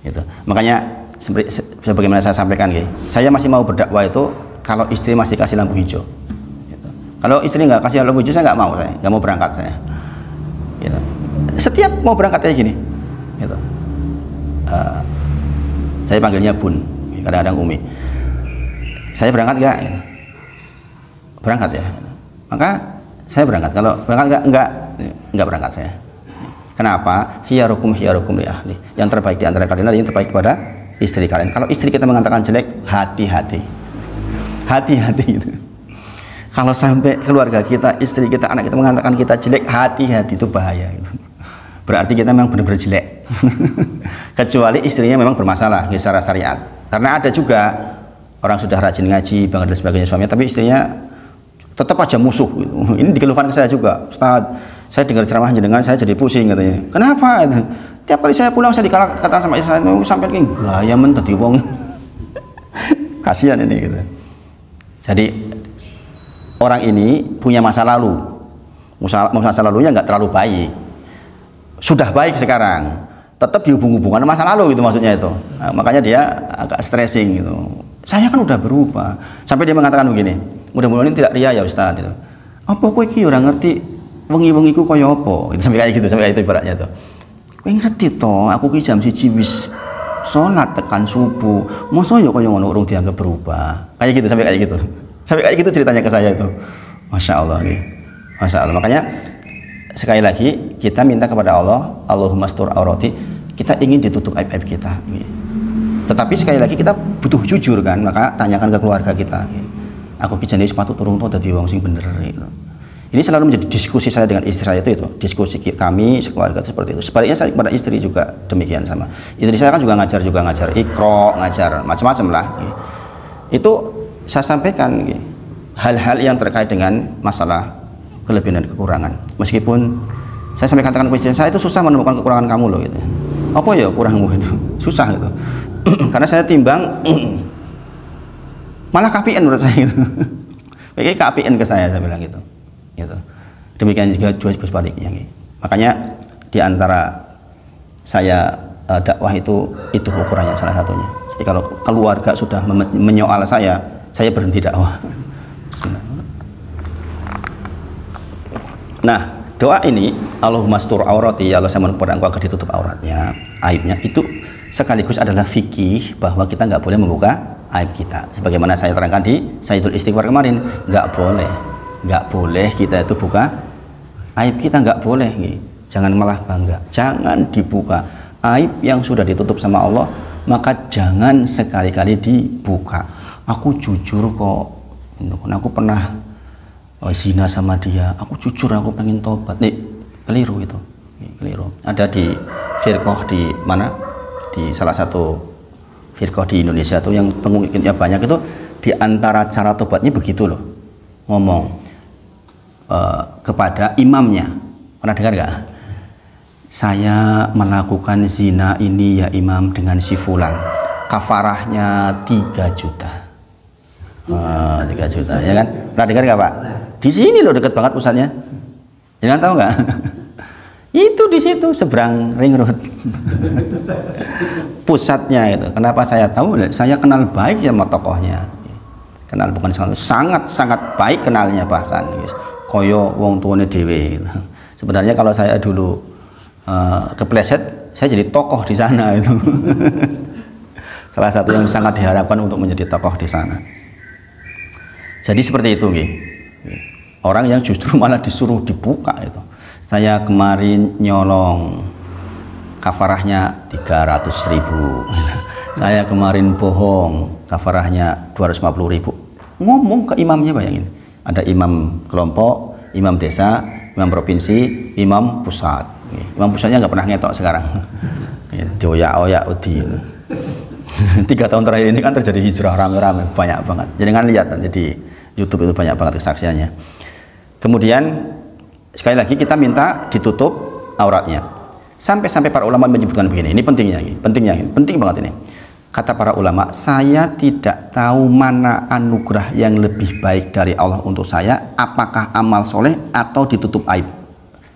Gitu. Makanya sebagaimana saya sampaikan, saya masih mau berdakwah itu kalau istri masih kasih lampu hijau. Gitu. Kalau istri nggak kasih lampu hijau, saya nggak mau, nggak mau berangkat saya. Gitu. Setiap mau berangkat kayak gini. Gitu. Saya panggilnya Bun. Kadang-kadang Umi, saya berangkat nggak? Berangkat ya. Maka saya berangkat. Kalau berangkat nggak berangkat saya. Kenapa? Hiyarukum li ahli. Yang terbaik di antara kalian adalah yang terbaik kepada istri kalian. Kalau istri kita mengatakan jelek, hati-hati. Hati-hati gitu. Kalau sampai keluarga kita, istri kita, anak kita mengatakan kita jelek, hati-hati, itu bahaya gitu. Berarti kita memang benar-benar jelek. Kecuali istrinya memang bermasalah secara syariat. Karena ada juga orang sudah rajin ngaji, dan sebagainya suaminya, tapi istrinya tetap aja musuh gitu. Ini dikeluhkan ke saya juga, Ustaz, saya dengar ceramah jenengan saya jadi pusing katanya. Kenapa? Tiap kali saya pulang saya dikatakan sama istri saya itu sampai kayak gaya mentadi wong. Kasihan ini gitu. Jadi orang ini punya masa lalu. Masa lalunya nggak terlalu baik. Sudah baik sekarang. Tetap dihubung-hubungkan masa lalu gitu maksudnya itu. Nah, makanya dia agak stressing gitu. Saya kan udah berubah. Sampai dia mengatakan begini, mudah-mudahan ini tidak ria ya Ustaz itu. Apa kowe iki ora ngerti wengi-wengiku kaya apa? Itu sampai kayak gitu, sampai kayak itu ibaratnya tuh. Kowe ngerti toh, aku ki jam 1 wis salat tekan subuh. Mosok ya kaya ngono urung dianggap berubah. Kayak gitu, sampai kayak gitu. Sampai kayak gitu ceritanya ke saya itu. Masya Allah nih. Masya Allah. Makanya sekali lagi kita minta kepada Allah, Allahumma stur aurati, kita ingin ditutup aib-aib kita. Tetapi sekali lagi kita butuh jujur kan, maka tanyakan ke keluarga kita. Aku kijane sepatu turung to dadi wong sing bener gitu. Ini selalu menjadi diskusi saya dengan istri saya itu diskusi kami sekeluarga itu seperti itu. Sebaliknya saya kepada istri juga demikian sama. Istri saya kan juga ngajar Iqra, ngajar macam-macam lah. Itu saya sampaikan hal-hal yang terkait dengan masalah kelebihan dan kekurangan. Meskipun saya sampai katakan ke istri saya itu susah menemukan kekurangan kamu loh gitu. Apa ya kurangmu itu? Susah gitu. Karena saya timbang malah KPN menurut saya gitu. Kayak KPN ke saya bilang gitu. Gitu. Demikian juga sebaliknya. Makanya di antara saya dakwah itu ukurannya salah satunya. Jadi kalau keluarga sudah menyoal saya berhenti dakwah. Nah, doa ini Allahumma stur aurati, ya Allah saya mohon kepada Engkau agar ditutup auratnya, aibnya, itu sekaligus adalah fikih bahwa kita nggak boleh membuka aib kita. Sebagaimana saya terangkan di Sayyidul Istighfar kemarin, nggak boleh kita itu buka aib kita, nggak boleh. Jangan malah bangga, jangan dibuka aib yang sudah ditutup sama Allah, maka jangan sekali-kali dibuka. Aku jujur kok, aku pernah zina sama dia, aku jujur, aku pengen tobat. Keliru itu, keliru. Ada di firqah di mana, di salah satu firqah di Indonesia tuh yang pengikutnya banyak itu, di antara cara tobatnya begitu loh, ngomong kepada imamnya. Pernah dengar nggak? Saya melakukan zina ini ya imam dengan si fulan, kafarahnya 3 juta. 3 juta ya kan? Pernah dengar nggak Pak? Di sini loh dekat banget pusatnya. Jangan tahu nggak? Itu di situ seberang ring road. Pusatnya itu. Kenapa saya tahu? Saya kenal baik ya sama tokohnya. Kenal bukan sangat baik kenalnya bahkan. Koyo wong tuane dhewe. Sebenarnya kalau saya dulu kepleset, saya jadi tokoh di sana itu. Salah satu yang sangat diharapkan untuk menjadi tokoh di sana. Jadi seperti itu, orang yang justru malah disuruh dibuka itu. Saya kemarin nyolong kafarahnya 300.000. Saya kemarin bohong kafarahnya 250.000. Ngomong ke imamnya, bayangin. Ada imam kelompok, imam desa, imam provinsi, imam pusat. Imam pusatnya nggak pernah ngetok sekarang. Dioyak-oyak udi. 3 tahun terakhir ini kan terjadi hijrah rame-rame, banyak banget. Jadi kan lihat nanti di YouTube itu banyak banget kesaksiannya. Kemudian sekali lagi kita minta ditutup auratnya. Sampai-sampai para ulama menyebutkan begini. Ini penting banget ini. Kata para ulama, saya tidak tahu mana anugerah yang lebih baik dari Allah untuk saya, apakah amal soleh atau ditutup aib.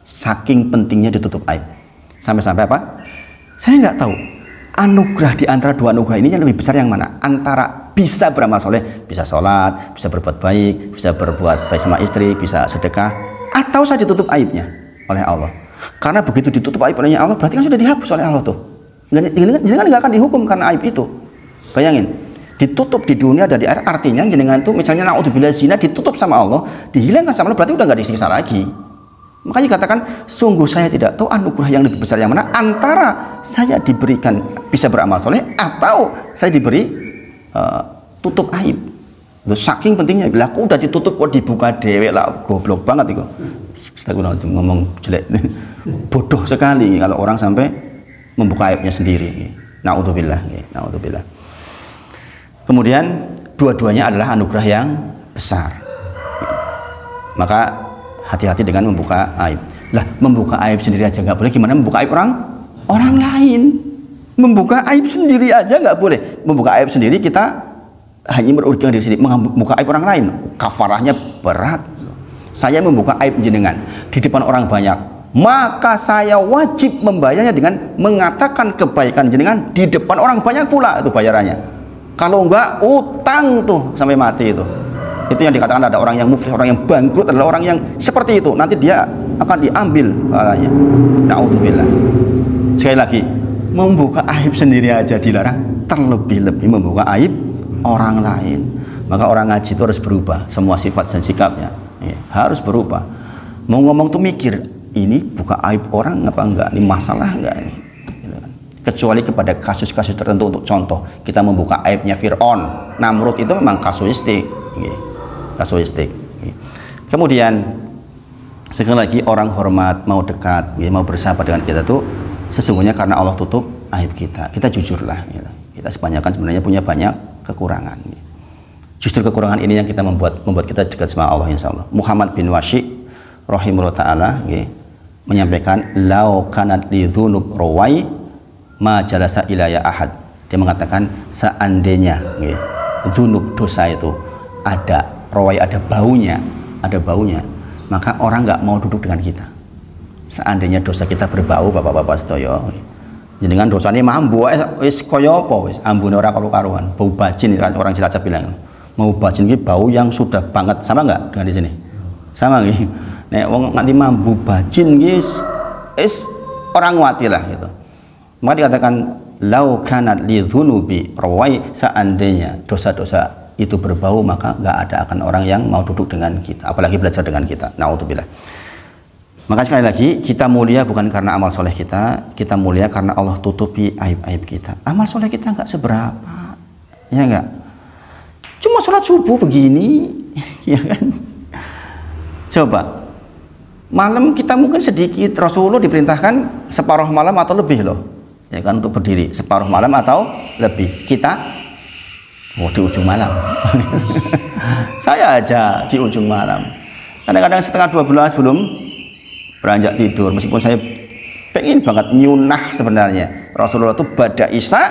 Saking pentingnya ditutup aib. Sampai-sampai apa? Saya nggak tahu. Anugerah di antara dua anugerah ini yang lebih besar yang mana? Antara bisa beramal soleh, bisa sholat, bisa berbuat baik, bisa berbuat baik sama istri, bisa sedekah, atau saya ditutup aibnya oleh Allah. Karena begitu ditutup aib oleh Allah, berarti kan sudah dihapus oleh Allah tuh. Jenengan nggak akan dihukum karena aib itu. Bayangin, ditutup di dunia dan di akhirat, artinya jenengan itu misalnya naudzubillah zina ditutup sama Allah, dihilangkan sama Allah, berarti udah nggak disiksa lagi. Makanya katakan, sungguh saya tidak tahu anugerah yang lebih besar yang mana antara saya diberikan bisa beramal soleh atau saya diberi tutup aib. Saking pentingnya, bila aku udah ditutup kok dibuka dewek lah, goblok banget itu. Kita ngomong jelek, bodoh sekali kalau orang sampai membuka aibnya sendiri. Naudzubillah. Kemudian dua-duanya adalah anugerah yang besar. Maka hati-hati dengan membuka aib. Lah, membuka aib sendiri aja nggak boleh, gimana membuka aib orang lain? Membuka aib sendiri aja nggak boleh. Membuka aib sendiri kita hanya merugikan diri sendiri. Membuka aib orang lain, kafarahnya berat. Saya membuka aib jenengan di depan orang banyak, maka saya wajib membayarnya dengan mengatakan kebaikan jenengan di depan orang banyak pula, itu bayarannya. Kalau enggak, utang tuh sampai mati itu. Itu yang dikatakan ada orang yang muflis, orang yang bangkrut adalah orang yang seperti itu. Nanti dia akan diambil pahalanya. Naudzubillah. Sekali lagi, membuka aib sendiri aja dilarang, terlebih-lebih membuka aib orang lain. Maka orang ngaji itu harus berubah, semua sifat dan sikapnya harus berubah. Mau ngomong tuh mikir, ini buka aib orang apa enggak, ini masalah enggak ini. Kecuali kepada kasus-kasus tertentu. Untuk contoh, kita membuka aibnya Fir'aun, Namrud, itu memang kasuistik. Kemudian sekali lagi, orang hormat, mau dekat, mau bersahabat dengan kita tuh sesungguhnya karena Allah tutup aib kita. Kita jujurlah, kita sebanyakan sebenarnya punya banyak kekurangan. Justru kekurangan ini yang kita membuat kita dekat sama Allah, insya Allah. Muhammad bin Washiq rahimahullah ta'ala menyampaikan, lau kanat li dzunub rawai ma jalasa ilaya ahad. Dia mengatakan, seandainya dzunub dosa itu ada rawai, ada baunya, maka orang nggak mau duduk dengan kita. Seandainya dosa kita berbau, bapak-bapak sedoyo, jenengan dosanya mambu wis kaya apa wis, ambune ora karu-karuan, bau bajin kan orang Cilacap bilang. Mau bajin ki bau yang sudah banget, sama nggak dengan di sini? Sama nggih. Nek wong nganti mambu bajin ki is orang mati lah gitu. Maka dikatakan, lau kanat li dzunubi rawai, seandainya dosa-dosa itu berbau, maka nggak ada akan orang yang mau duduk dengan kita, apalagi belajar dengan kita. Naudzubillah. Maka sekali lagi, kita mulia bukan karena amal soleh kita mulia karena Allah tutupi aib-aib kita. Amal soleh kita nggak seberapa, ya nggak? Cuma sholat subuh begini, ya kan? Coba, malam kita mungkin sedikit, Rasulullah diperintahkan separuh malam atau lebih loh, ya kan, untuk berdiri separuh malam atau lebih. Kita di ujung malam. Saya aja di ujung malam. Kadang-kadang setengah 12 belum beranjak tidur. Meskipun saya pengen banget nyunah sebenarnya. Rasulullah itu pada isya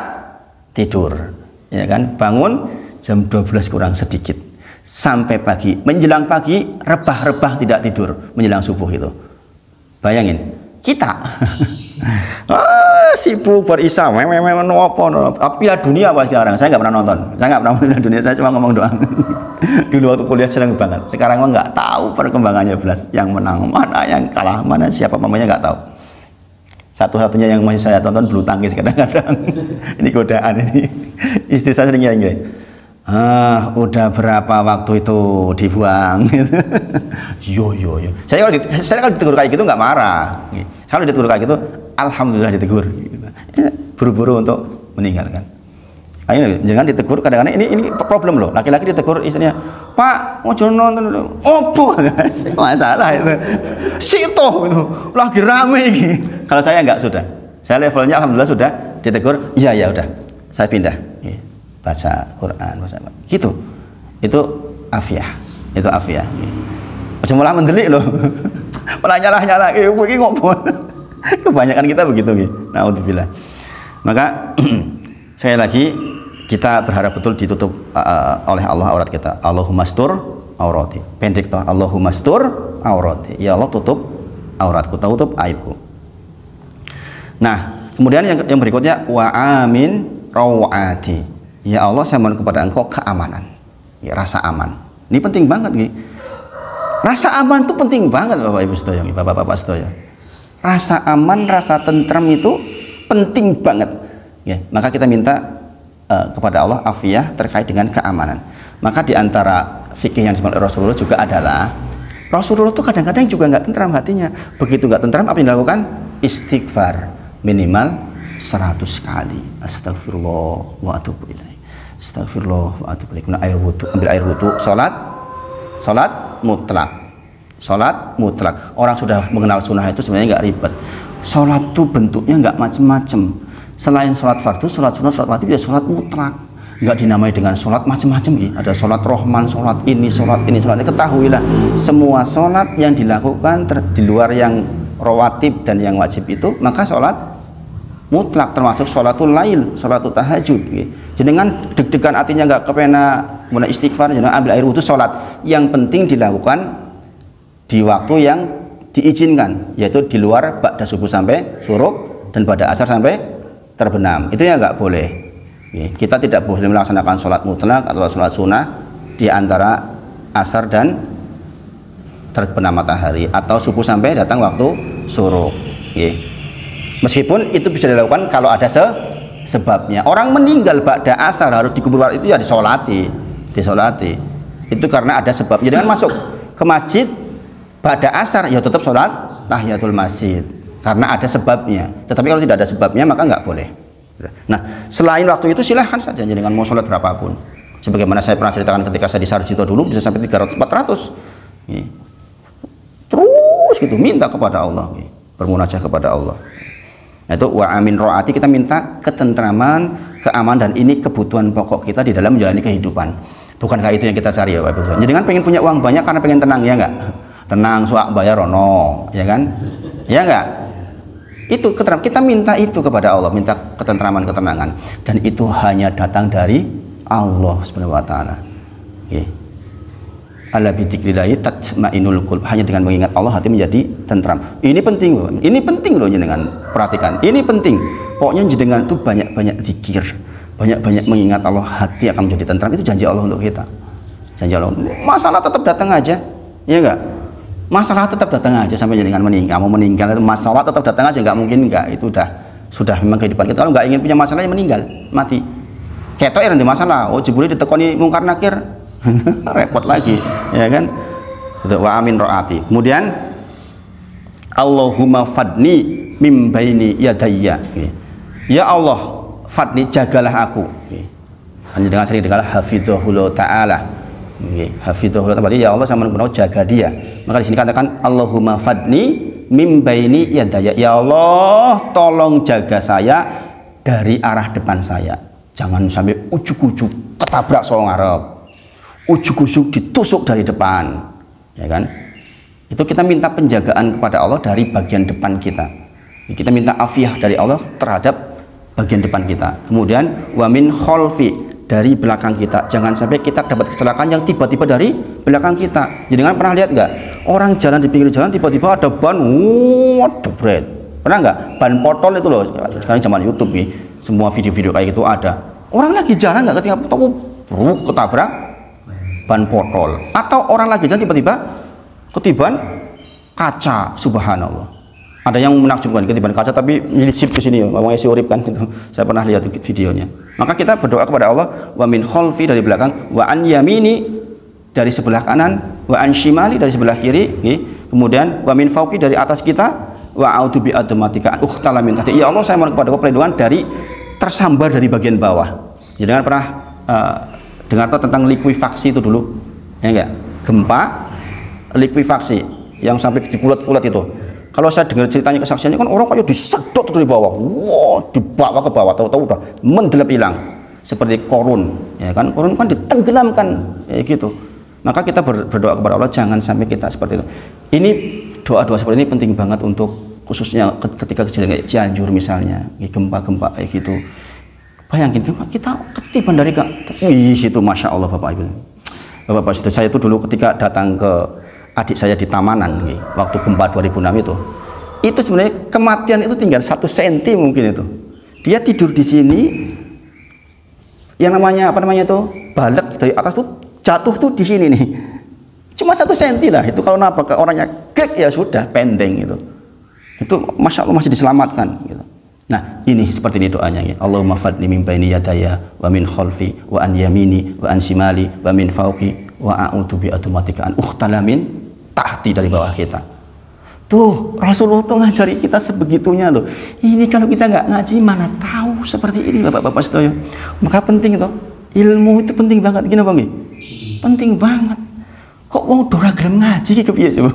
tidur, ya kan? Bangun jam 12 kurang sedikit sampai pagi. Menjelang pagi rebah-rebah tidak tidur menjelang subuh itu. Bayangin, kita. Sibuk berisa, Piala Dunia apa sekarang? Saya nggak pernah nonton. Saya nggak pernah Piala Dunia. Saya cuma ngomong doang. Dulu waktu kuliah senang banget. Sekarang mah nggak tahu perkembangannya belas. Yang menang mana, yang kalah mana, siapa pemainnya nggak tahu. Satu-satunya yang masih saya tonton bulu tangkis kadang-kadang. Ini godaan ini. Istri saya sering nyanyi. Udah berapa waktu itu dibuang? Yo. Saya kalau ditegur kayak gitu nggak marah. Kalau ditegur kayak gitu, alhamdulillah ditegur. Buru-buru untuk meninggalkan. Ayo jangan ditegur. Kadang-kadang ini problem loh. Laki-laki ditegur istrinya, Pak, mau nonton dulu. Opo, masalah itu. Situ itu lagi rame ini. Kalau saya nggak sudah. Saya levelnya alhamdulillah sudah ditegur. Ya udah, saya pindah. Baca Quran, gitu. Itu afiah. Cuma mendelik loh. Malah nyala begini ngopo. Kebanyakan kita begitu nih. Naudzubillah. Maka sekali lagi kita berharap betul ditutup oleh Allah aurat kita. Allahumma astur aurati. Pendek toh. Allahumma astur aurati. Ya Allah tutup auratku, tutup aibku. Nah, kemudian yang berikutnya wa amin rawati. Ya Allah, saya mohon kepada Engkau keamanan, ya, rasa aman. Ini penting banget, gitu. Rasa aman itu penting banget, Bapak Ibu sedaya, Bapak-bapak sedaya. Rasa aman, rasa tentram itu penting banget. Ya, maka kita minta kepada Allah afiah terkait dengan keamanan. Maka di antara fikih yang disebut Rasulullah juga adalah Rasulullah itu kadang-kadang juga nggak tentram hatinya. Begitu nggak tentram, apa yang dilakukan? Istighfar minimal 100 kali. Astagfirullah wa atubu ilaih. Astagfirullah wa atubu ilaih. Ambil air wudu, salat mutlak. Orang sudah mengenal sunnah itu sebenarnya nggak ribet. Salat itu bentuknya nggak macem-macem. Selain salat fardu, salat sunnah, salat wajib, ya salat mutlak. Nggak dinamai dengan salat macem-macem gitu. Ada salat rohman, salat ini. Ketahuilah, semua salat yang dilakukan di luar yang rawatib dan yang wajib itu, maka salat mutlak, termasuk sholatul lail, sholatul tahajud. Jenengan deg-degan artinya nggak kepena kemudian istighfar, jangan ambil air wudu sholat. Yang penting dilakukan di waktu yang diizinkan, yaitu di luar ba'da subuh sampai suruk dan pada asar sampai terbenam. Itu ya nggak boleh. Kita tidak boleh melaksanakan sholat mutlak atau sholat sunnah di antara asar dan terbenam matahari atau subuh sampai datang waktu suruk. Meskipun itu bisa dilakukan kalau ada sebabnya. Orang meninggal ba'da asar harus dikubur itu ya disolati. Itu karena ada sebabnya. Dengan masuk ke masjid ba'da asar ya tetap sholat tahiyatul masjid karena ada sebabnya. Tetapi kalau tidak ada sebabnya maka nggak boleh. Nah, selain waktu itu silahkan saja dengan mau sholat berapapun. Sebagaimana saya pernah ceritakan ketika saya di Sarjito dulu bisa sampai 300-400. Terus gitu minta kepada Allah, bermunajat kepada Allah. Itu wa amin ro'ati, kita minta ketentraman, keamanan, dan ini kebutuhan pokok kita di dalam menjalani kehidupan. Bukankah itu yang kita cari ya Bapak Ibu? Jadi kan pengen punya uang banyak karena pengen tenang, ya enggak? Tenang, suak bayar rono, ya kan? Ya enggak? Itu ketentraman, kita minta itu kepada Allah, minta ketentraman, ketenangan, dan itu hanya datang dari Allah Subhanahu wa taala. Ala bi dzikrillah tatma'innul qulub. Hanya dengan mengingat Allah hati menjadi tentram. Ini penting loh. Ini penting loh jenengan perhatikan. Ini penting. Pokoknya jenengan itu banyak-banyak zikir, banyak-banyak mengingat Allah, hati akan menjadi tentram. Itu janji Allah untuk kita. Janji Allah. Masalah tetap datang aja. Ya enggak? Masalah tetap datang aja sampai jenengan meninggal. Mau meninggal itu masalah tetap datang aja, enggak mungkin enggak. Itu sudah memang kehidupan kita. Kalau enggak ingin punya masalah ya meninggal, mati. Ketok ya nanti masalah. Oh, jebule ditekoni mungkar nakir. Repot lagi, ya kan? Wa amin ro'ati. Kemudian Allahumma fadni mim baini yadayya. Ya Allah, fadni, jagalah aku. Hanya dengan sering dengar hafidhahullah ta'ala. Hafidhahullah ta'ala, ya Allah sama benar jaga dia. Maka di sini katakan Allahumma fadni mim baini yadayya. Ya Allah, tolong jaga saya dari arah depan saya. Jangan sampai ujuk-ujuk ketabrak soal ngarep. Ujuk-ujuk ditusuk dari depan, ya kan? Itu kita minta penjagaan kepada Allah dari bagian depan kita. Kita minta afiah dari Allah terhadap bagian depan kita. Kemudian wamin kholfi, dari belakang kita. Jangan sampai kita dapat kecelakaan yang tiba-tiba dari belakang kita. Jadi kan pernah lihat nggak orang jalan di pinggir jalan tiba-tiba ada ban, jebret. Pernah nggak? Ban potol itu loh. Sekarang zaman YouTube nih, semua video-video kayak gitu ada. Orang lagi jalan nggak ketika ketabrak ban potol, atau orang lagi jalan tiba-tiba ketiban kaca, subhanallah. Ada yang menakjubkan ketiban kaca tapi milisip ke sini, ngomongnya si Urip kan itu. Saya pernah lihat videonya. Maka kita berdoa kepada Allah, wa min khalfi dari belakang, wa an yamini dari sebelah kanan, wa an shimali dari sebelah kiri, kemudian wa min fauqi dari atas kita, wa a'udzu bi admatika ukhtala min tahti. Ya Allah, saya mohon kepada perlindungan dari tersambar dari bagian bawah. Jangan pernah dengar tentang likuifaksi itu dulu, ya enggak? Gempa likuifaksi yang sampai dikulet-kulet itu. Kalau saya dengar ceritanya kesaksiannya kan orang kayak disedot dari bawah, dibawa ke bawah, tahu-tahu udah mendelep hilang, seperti korun, ya kan? Korun kan ditenggelamkan, gitu. Maka kita berdoa kepada Allah jangan sampai kita seperti itu. Ini doa-doa seperti ini penting banget untuk khususnya ketika kejadian kayak Cianjur misalnya, gempa-gempa kayak gitu. Bayangin kita ketiban dari situ, masya Allah Bapak Ibu. Bapak saya itu dulu ketika datang ke adik saya di Tamanan waktu gempa 2006 itu sebenarnya kematian itu tinggal 1 senti mungkin itu. Dia tidur di sini, yang namanya balek dari atas tuh jatuh tuh di sini nih, cuma 1 senti lah itu. Kalau nabrak ke orangnya klik ya sudah pendeng itu masya Allah masih diselamatkan gitu. Nah ini seperti ini doanya ya. Allahumma fadni min baini yadaya wa min khalfi wa an yamini wa an shimali wa min fauqi wa a'udzu bi admatika an ukhtala min tahti dari bawah kita. Tuh Rasulullah tuh ngajari kita sebegitunya loh. Ini kalau kita nggak ngaji mana tahu seperti ini Bapak-bapak sedaya. Maka penting itu, ilmu itu penting banget gini Bang. Penting banget. Kok mau dora gelem ngaji kepiye coba?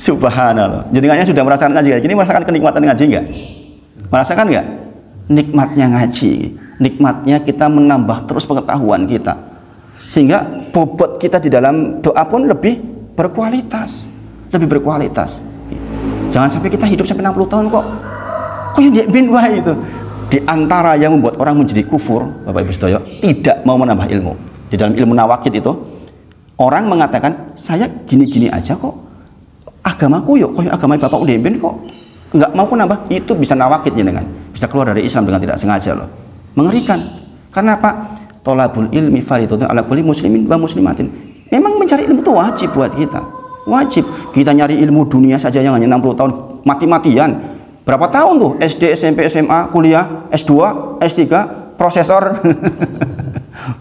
Subhanallah. Jenengannya sudah merasakan ngaji kayak gini, merasakan kenikmatan ngaji enggak? Merasakan enggak? Nikmatnya ngaji, nikmatnya kita menambah terus pengetahuan kita, sehingga bobot kita di dalam doa pun lebih berkualitas. Jangan sampai kita hidup sampai 60 tahun kok yang dia bin wahai itu. Di antara yang membuat orang menjadi kufur, Bapak Ibu sedaya, tidak mau menambah ilmu. Di dalam ilmu nawakid itu, orang mengatakan saya gini-gini aja kok. Agamaku yuk, kok agama Bapak udah ben kok nggak mau nambah, itu bisa nawakid jenengan, bisa keluar dari Islam dengan tidak sengaja loh. Mengerikan. Karena apa? Tolabul ilmi fardhun ala kulli muslimin wa muslimatin. Memang mencari ilmu itu wajib buat kita. Wajib. Kita nyari ilmu dunia saja yang hanya 60 tahun mati-matian. Berapa tahun tuh? SD, SMP, SMA, kuliah, S2, S3, prosesor.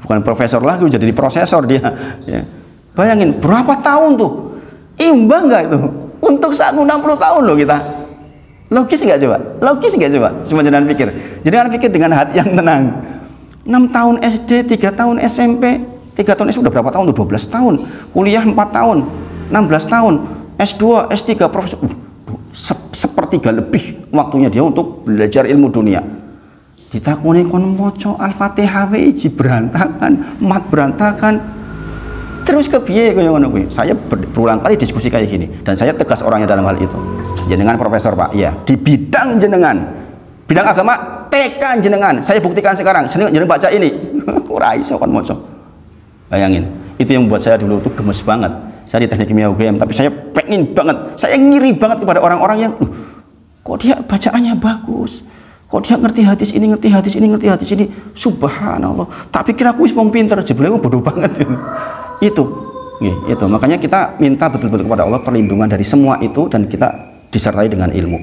Bukan profesor lagi, jadi prosesor dia. Ya. Bayangin berapa tahun tuh? Imbang nggak itu? Untuk 60 tahun loh kita. Logis nggak coba? Cuma jangan pikir. Jangan pikir dengan hati yang tenang. 6 tahun SD, 3 tahun SMP, 3 tahun SD udah berapa tahun tuh? 12 tahun. Kuliah 4 tahun, 16 tahun. S2, S3, profesor. Sepertiga lebih waktunya dia untuk belajar ilmu dunia. Ditakoni kon moco Al-Fatihahiji berantakan, mat berantakan. Terus kepiye kaya ngono kuwi. Saya berulang kali diskusi kayak gini dan saya tegas orangnya dalam hal itu. Jenengan profesor Pak, ya, di bidang jenengan. Bidang agama TK jenengan. Saya buktikan sekarang, jenengan baca ini. Ora iso kon maca. Bayangin, itu yang membuat saya dulu tuh gemes banget. Saya di Teknik Kimia UGM, tapi saya pengen banget. Saya ngiri banget kepada orang-orang yang kok dia bacaannya bagus. Kok dia ngerti hadis ini, ngerti hadis ini, ngerti hadis ini. Subhanallah. Tak pikir aku wis wong pinter, jebule bodoh banget. Itu makanya kita minta betul-betul kepada Allah perlindungan dari semua itu dan kita disertai dengan ilmu.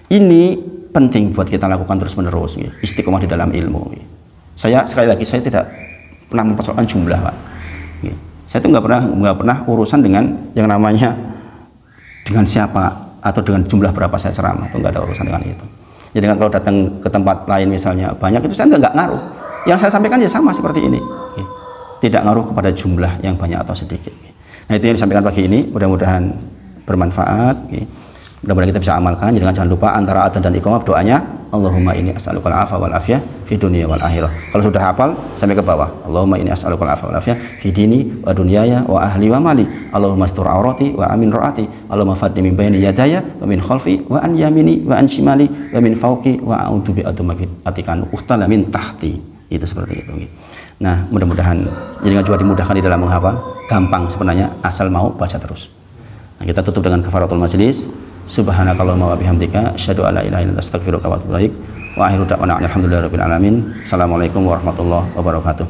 Ini penting buat kita lakukan terus-menerus, istiqomah di dalam ilmu. Saya sekali lagi saya tidak pernah mempersoalkan jumlah, Pak. Saya tuh nggak pernah urusan dengan yang namanya dengan siapa atau dengan jumlah berapa saya ceramah, itu nggak ada urusan dengan itu. Jadi kalau datang ke tempat lain misalnya banyak, itu saya nggak ngaruh. Yang saya sampaikan ya sama seperti ini. Tidak ngaruh kepada jumlah yang banyak atau sedikit. Nah itu yang disampaikan pagi ini, mudah-mudahan bermanfaat. Mudah-mudahan kita bisa amalkan. Jangan lupa antara adzan dan iqamah doanya Allahumma inni as'alukal afa wal afiyah fi dunya wal akhirah. Kalau sudah hafal sampai ke bawah, Allahumma inni as'alukal afa wal afiyah fi dini wa dunyaya wa ahli wa mali. Allahumma astur aurati wa amin raati. Allahumma fadni min baini yadaya wa min khalfi wa an yamini wa an shimali wa min fawqi wa a'udzu bi admatika ukhtala min tahti. Itu seperti itu. Nah, mudah-mudahan jenengan juga dimudahkan di dalam menghafal. Gampang sebenarnya, asal mau baca terus. Nah, kita tutup dengan kafaratul majlis. Subhanakallahumma wa bihamdika asyhadu an la ilaha illa anta astaghfiruka wa atubu ilaik. Wa akhiru da'wana alhamdulillahirabbil alamin. Assalamualaikum warahmatullahi wabarakatuh.